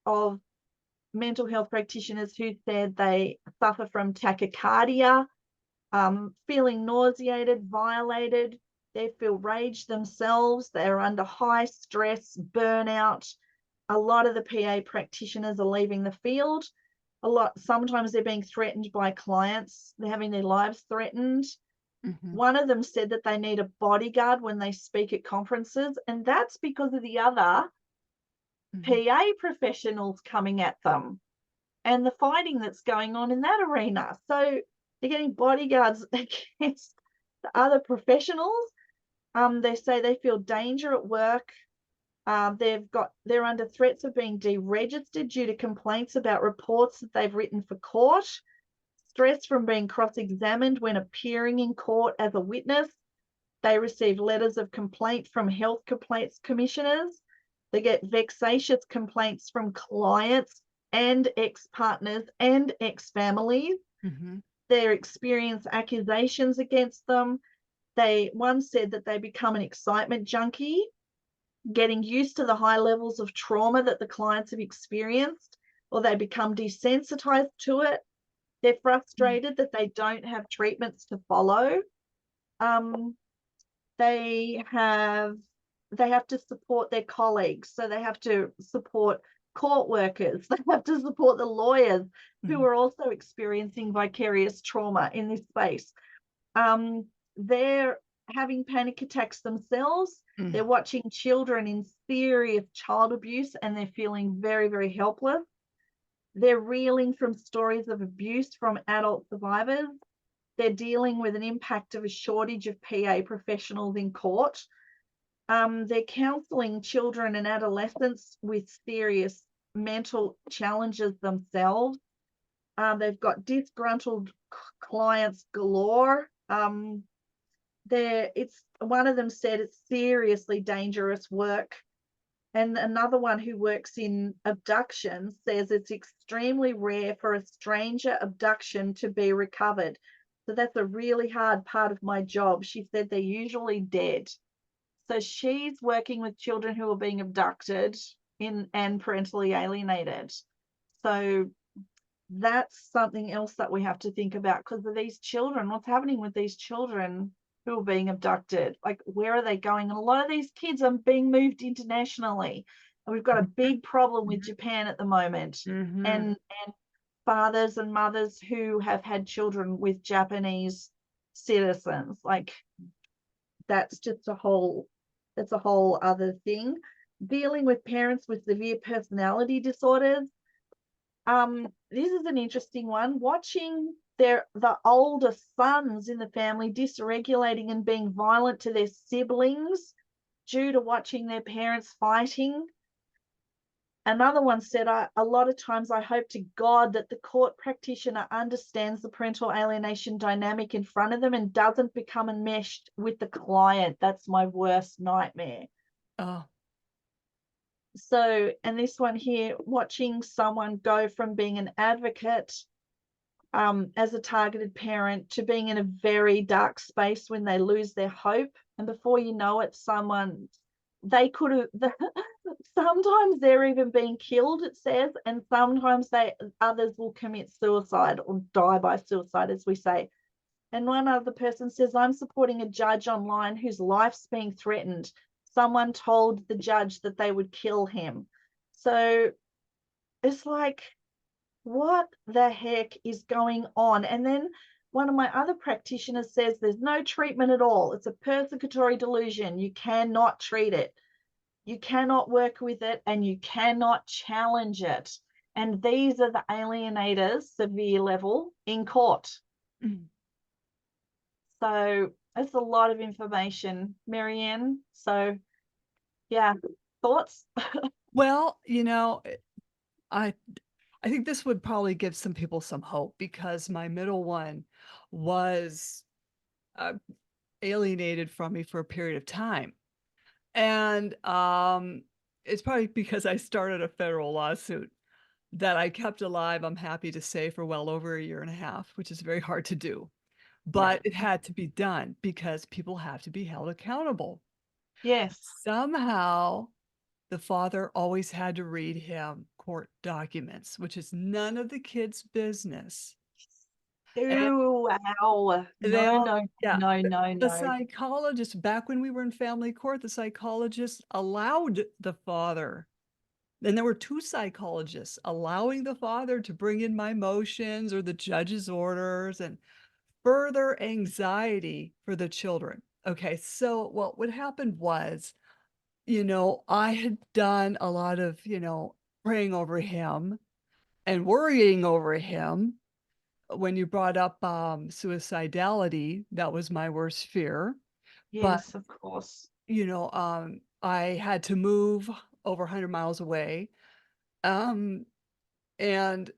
of mental health practitioners who said they suffer from tachycardia, feeling nauseated, violated. They feel rage themselves. They're under high stress, burnout. A lot of the PA practitioners are leaving the field. Sometimes they're being threatened by clients. They're having their lives threatened. Mhm. One of them said that they need a bodyguard when they speak at conferences, and that's because of the other Mhm. PA professionals coming at them and the fighting that's going on in that arena. So they're getting bodyguards against the other professionals. They say they feel danger at work. They're under threats of being deregistered due to complaints about reports that they've written for court. Stress from being cross-examined when appearing in court as a witness. They receive letters of complaint from health complaints commissioners. They get vexatious complaints from clients and ex-partners and ex-families. Mhm. They experience accusations against them. One said that they become an excitement junkie, getting used to the high levels of trauma that the clients have experienced, or they become desensitized to it. They're frustrated that they don't have treatments to follow. They have to support their colleagues, so they have to support court workers. They have to support the lawyers who Mhm. are also experiencing vicarious trauma in this space. They're having panic attacks themselves. They're Mhm. watching children in serious child abuse, and they're feeling very, very helpless. They're reeling from stories of abuse from adult survivors. They're dealing with an impact of a shortage of PA professionals in court. They're counselling children and adolescents with serious mental challenges themselves. They've got disgruntled clients galore. One of them said it's seriously dangerous work. And another one who works in abduction says it's extremely rare for a stranger abduction to be recovered. So that's a really hard part of my job. She said they're usually dead. So she's working with children who are being abducted and parentally alienated. So that's something else that we have to think about, because of these children. What's happening with these children who are being abducted? Like, where are they going? And a lot of these kids are being moved internationally. And we've got a big problem with Japan at the moment. Mhm. And fathers and mothers who have had children with Japanese citizens. Like, that's a whole other thing. Dealing with parents with severe personality disorders. This is an interesting one. Watching the older sons in the family dysregulating and being violent to their siblings due to watching their parents fighting. Another one said, a lot of times I hope to God that the court practitioner understands the parental alienation dynamic in front of them and doesn't become enmeshed with the client. That's my worst nightmare. Oh, So, and this one here, watching someone go from being an advocate as a targeted parent to being in a very dark space when they lose their hope. And before you know it, they could have, sometimes they're even being killed, it says, and sometimes others will commit suicide or die by suicide, as we say. And one other person says, I'm supporting a judge online whose life's being threatened. Someone told the judge that they would kill him. So it's like, what the heck is going on? And then one of my other practitioners says there's no treatment at all. It's a persecutory delusion. You cannot treat it. You cannot work with it, and you cannot challenge it. And these are the alienators, severe level, in court. mm. So that's a lot of information, Marianne. So yeah, thoughts? Well, I I think this would probably give some people some hope because my middle one was uh, alienated from me for a period of time. And it's probably because I started a federal lawsuit that I kept alive, I'm happy to say, for well over a year and a half, which is very hard to do. Yeah. But it had to be done because people have to be held accountable. Yes. Somehow, the father always had to read him court documents, which is none of the kids' business. And Ooh, wow. they No, all no, yeah, no, no, the no. psychologist back when we were in family court, the psychologist allowed the father and there were 2 psychologists allowing the father to bring in my motions or the judge's orders and further anxiety for the children. Okay, so what happened was, I had done a lot of, praying over him and worrying over him. When you brought up, suicidality, that was my worst fear, but, Yes, of course. I had to move over 100 miles away, um, and,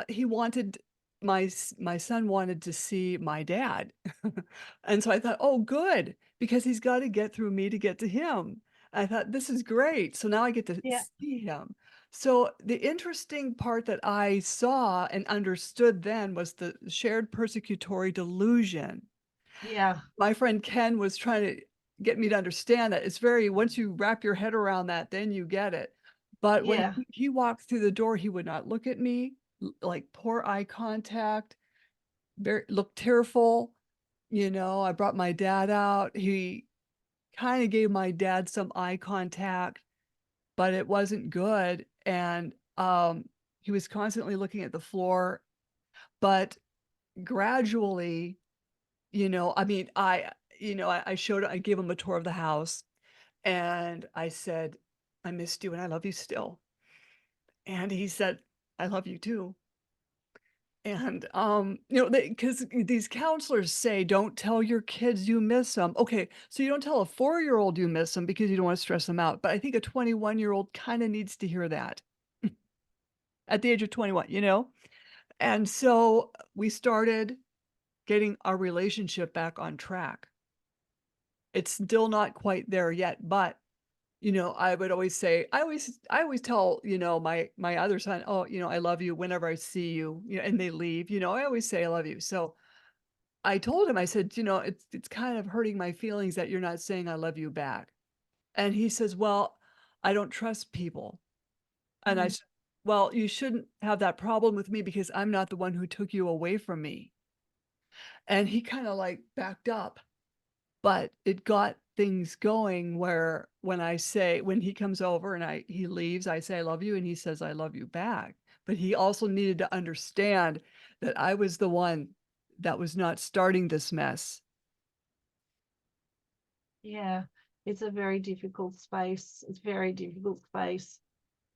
he wanted my son wanted to see my dad, and so I thought, "Oh, good, because he's gotta get through me to get to him." I thought, "This is great, so now I get to Yeah, see him." So, the interesting part that I saw and understood then was the shared persecutory delusion. yeah, My friend Ken was trying to get me to understand that it's very once you wrap your head around that, then you get it. But when yeah, he walked through the door, he would not look at me, like poor eye contact, very looked tearful. I brought my dad out. He kind of gave my dad some eye contact, but it wasn't good. And he was constantly looking at the floor. But gradually, I mean, I gave him a tour of the house and I said, "I missed you and I love you still." And he said, "I love you too." And, because these counselors say, "Don't tell your kids you miss them." Okay, so you don't tell a 4-year-old you miss them because you don't wanna stress them out, but I think a 21-year-old kinda needs to hear that at the age of 21, you know? And so we started getting our relationship back on track. It's still not quite there yet, but, I would always say I always tell, my other son, "Oh, I love you whenever I see you," and they leave, I always say, "I love you." So, I told him, I said, it's kind of hurting my feelings that you're not saying I love you back." And he says, "Well, I don't trust people." And I mm, said, "Well, you shouldn't have that problem with me because I'm not the one who took you away from me." And he kinda, like, backed up. But it got things going where when he comes over and he leaves, I say, "I love you," and he says, "I love you back." But he also needed to understand that I was the one that was not starting this mess. yeah. It's a very difficult space. It's very difficult space.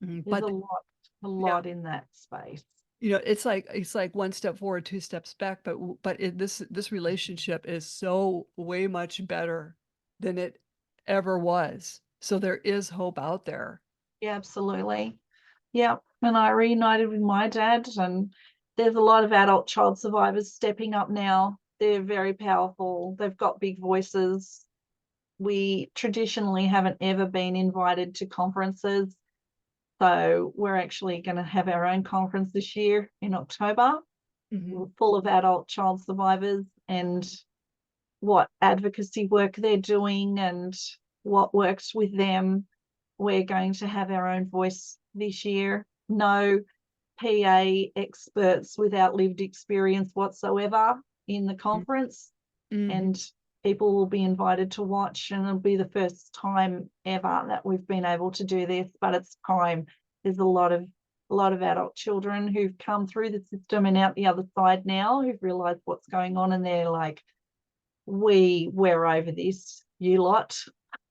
Mhm, There's a but lot. a Yeah. lot in that space. It's like one step forward, two steps back, this relationship is so way much better than it ever was. So there is hope out there. Yeah, absolutely. Yeah. And I reunited with my dad, and there's a lot of adult child survivors stepping up now. They're very powerful. They've got big voices. We traditionally haven't ever been invited to conferences. So we're actually going to have our own conference this year in October, Mhm, full of adult child survivors and what advocacy work they're doing and what works with them. We're going to have our own voice this year. No PA experts without lived experience whatsoever in the mm, conference, mhm, and people will be invited to watch, and it'll be the first time ever that we've been able to do this, but it's time. There's a lot of adult children who've come through the system and out the other side now, who've realized what's going on, and they're like, we're over this, you lot.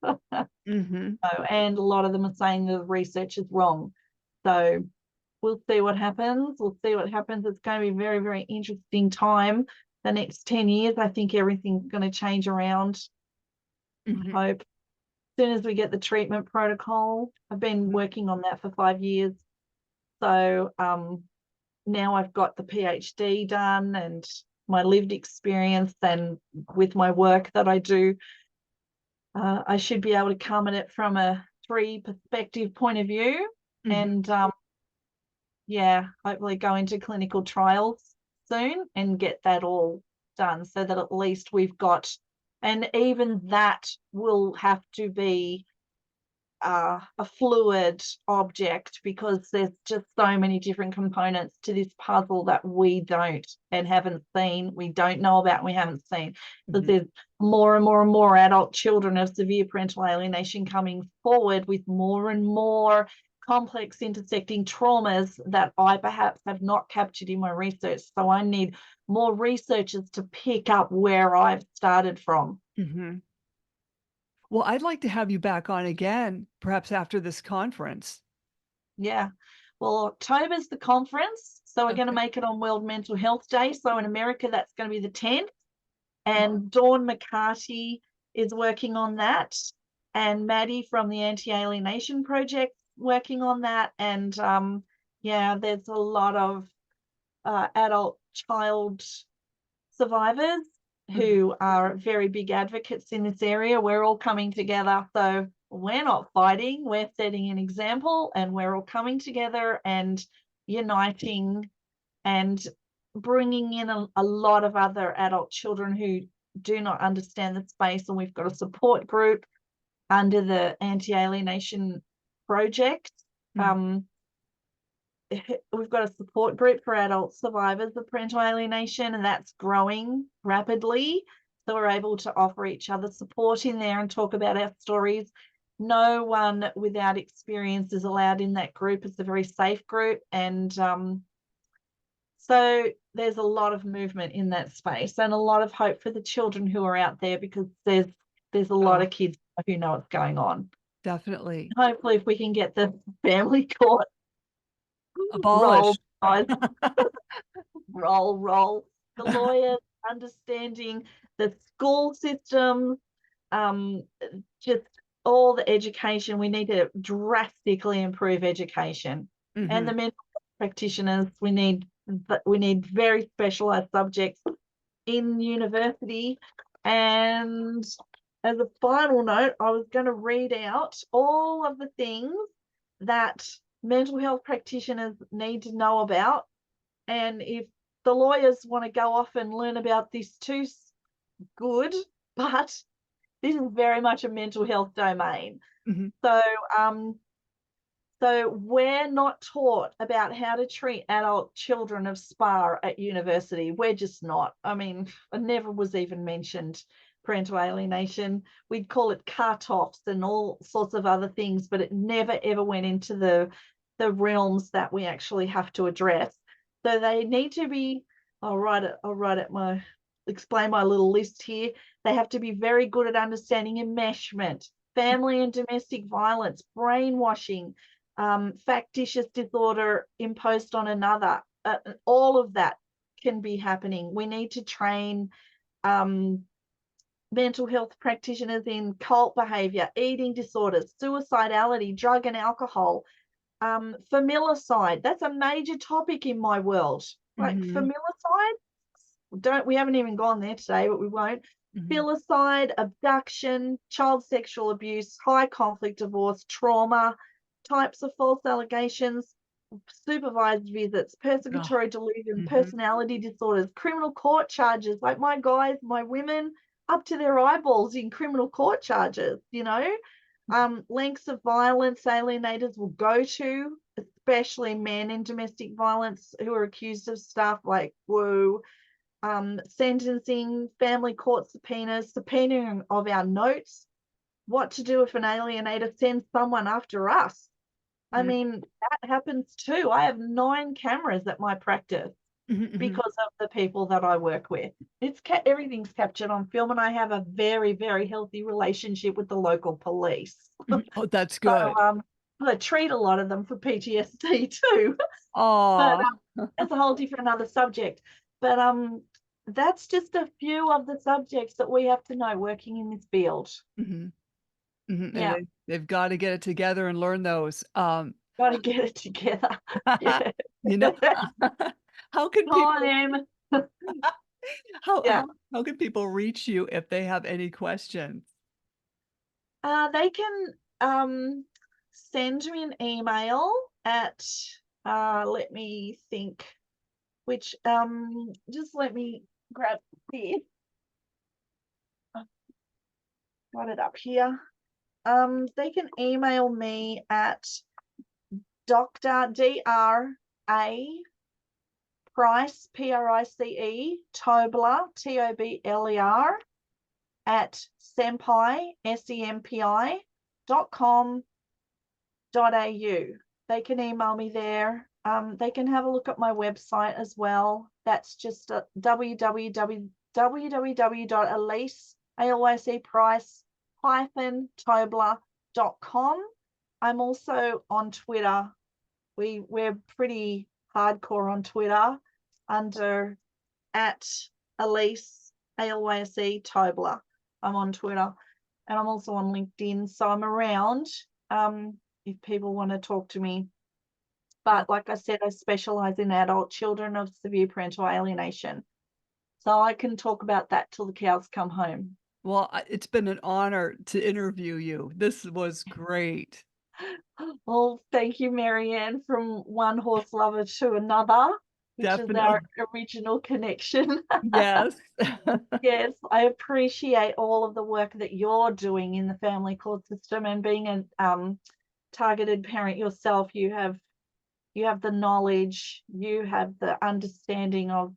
mhm, And a lot of them are saying the research is wrong. So we'll see what happens. We'll see what happens. It's going to be a very, very interesting time. The next 10 years, I think everything's going to change around. I mhm, hope. As soon as we get the treatment protocol, I've been mhm, working on that for 5 years. So now I've got the PhD done and my lived experience, and with my work that I do, I should be able to come at it from a three perspective point of view, mhm, and yeah, hopefully go into clinical trials soon and get that all done so that at least we've got, and even that will have to be a fluid object, because there's just so many different components to this puzzle that we don't and haven't seen, we don't know about, we haven't seen. So mhm. there's more and more and more adult children of severe parental alienation coming forward with more and more complex intersecting traumas that I perhaps have not captured in my research. So I need more researchers to pick up where I've started from. Mhm. Well, I'd like to have you back on again, perhaps after this conference. Yeah. Well, October's the conference, so we're going to Okay. make it on World Mental Health Day. So in America, that's going to be the 10th. Mhm, And Dawn McCarty is working on that, and Maddie from the Anti-Alienation Project working on that. And yeah, there's a lot of adult child survivors mhm, who are very big advocates in this area. We're all coming together. So we're not fighting, we're setting an example, and we're all coming together and uniting and bringing in a lot of other adult children who do not understand the space. And we've got a support group under the Anti-Alienation Project. mhm. Um, we've got a support group for adult survivors of parental alienation, and that's growing rapidly. So we're able to offer each other support in there and talk about our stories. No one without experience is allowed in that group. It's a very safe group. And so there's a lot of movement in that space and a lot of hope for the children who are out there, because there's a lot Oh, of kids who know what's going on. definitely. Hopefully, if we can get the family court roll, Abolished. guys, roll. The lawyers understanding the school system, um, just all the education. We need to drastically improve education, and the Mhm. mental health practitioners. We need very specialized subjects in university. And as a final note, I was going to read out all of the things that mental health practitioners need to know about. And if the lawyers want to go off and learn about this too, good, but this is very much a mental health domain. Mhm. So, so we're not taught about how to treat adult children of SPA at university. We're just not. I mean, it never was even mentioned, parental alienation. We'd call it cut-offs and all sorts of other things, but it never ever went into the realms that we actually have to address. So they need to be, explain my little list here. They have to be very good at understanding enmeshment, family and domestic violence, brainwashing, factitious disorder imposed on another. All of that can be happening. We need to train mental health practitioners in cult behavior, eating disorders, suicidality, drug and alcohol, familicide. That's a major topic in my world. Like Mhm. familicide, we haven't even gone there today, but we won't. Mhm. Filicide, abduction, child sexual abuse, high conflict divorce, trauma, types of false allegations, supervised visits, Oh. persecutory delusion, Mhm. personality disorders, criminal court charges. Like my guys, my women, up to their eyeballs in criminal court charges, lengths of violence alienators will go to, especially men in domestic violence who are accused of stuff like woo, sentencing, family court subpoenas, subpoenaing of our notes, what to do if an alienator sends someone after us. I Mm. mean, that happens too. I have 9 cameras at my practice Mhm, mhm. because of the people that I work with. Everything's captured on film, and I have a very, very healthy relationship with the local police. Mhm. Oh, that's So, good. I treat a lot of them for PTSD too, but Aw. that's a whole different other subject. But that's just a few of the subjects that we have to know working in this field. Mhm, mhm, and Yeah, they've gotta get it together and learn those. got to get it together. Yeah, You know, how can people time. how Yeah, how how can people reach you if they have any questions? they can send me an email at let me think, which just let me grab here. Got it up here. They can email me at Dr. D.R.A. Price, Price, Tobler, Tobler, at senpai, sempi.com.au. They can email me there. They can have a look at my website as well. That's just www.alyse-price-tobler.com. I'm also on Twitter. We're pretty hardcore on Twitter under at Alyse ALYSE Tobler. I'm on Twitter, and I'm also on LinkedIn, so I'm around if people want to talk to me. Oh, But like I said, I specialize in adult children of severe parental alienation, so I can talk about that till the cows come home. well, it's been an honor to interview you. This was great. Well, thank you, Marianne, from one horse lover to another, which is our Definitely. original connection. Yes. Yes, I appreciate all of the work that you're doing in the family court system, and being a targeted parent yourself. You have the knowledge, you have the understanding of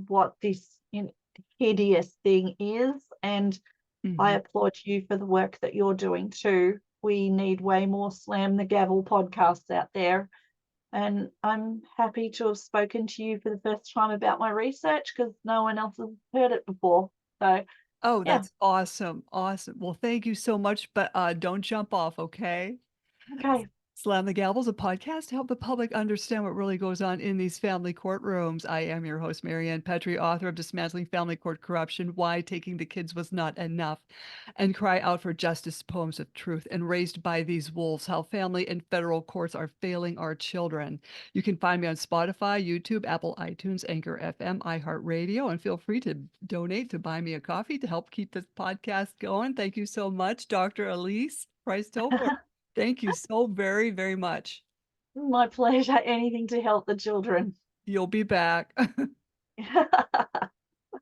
what this hideous thing is, and I Mhm. applaud you for the work that you're doing too. We need way more Slam the Gavel podcasts out there. And I'm happy to have spoken to you for the first time about my research because no one else has heard it before. So, Oh, yeah, that's awesome, awesome. Well, thank you so much, but, don't jump off, okay? okay. Slam the Gavel is a podcast to help the public understand what really goes on in these family courtrooms. I am your host, Marianne Petrie, author of Dismantling Family Court Corruption, Why Taking the Kids Was Not Enough, and Cry Out for Justice, Poems of Truth, and Raised by These Wolves, How Family and Federal Courts Are Failing Our Children. You can find me on Spotify, YouTube, Apple iTunes, Anchor FM, iHeartRadio, and feel free to donate to buy me a coffee to help keep this podcast going. Thank you so much, Dr. Alyse Price Tobler. Thank you so very, very much. My pleasure. Anything to help the children. You'll be back.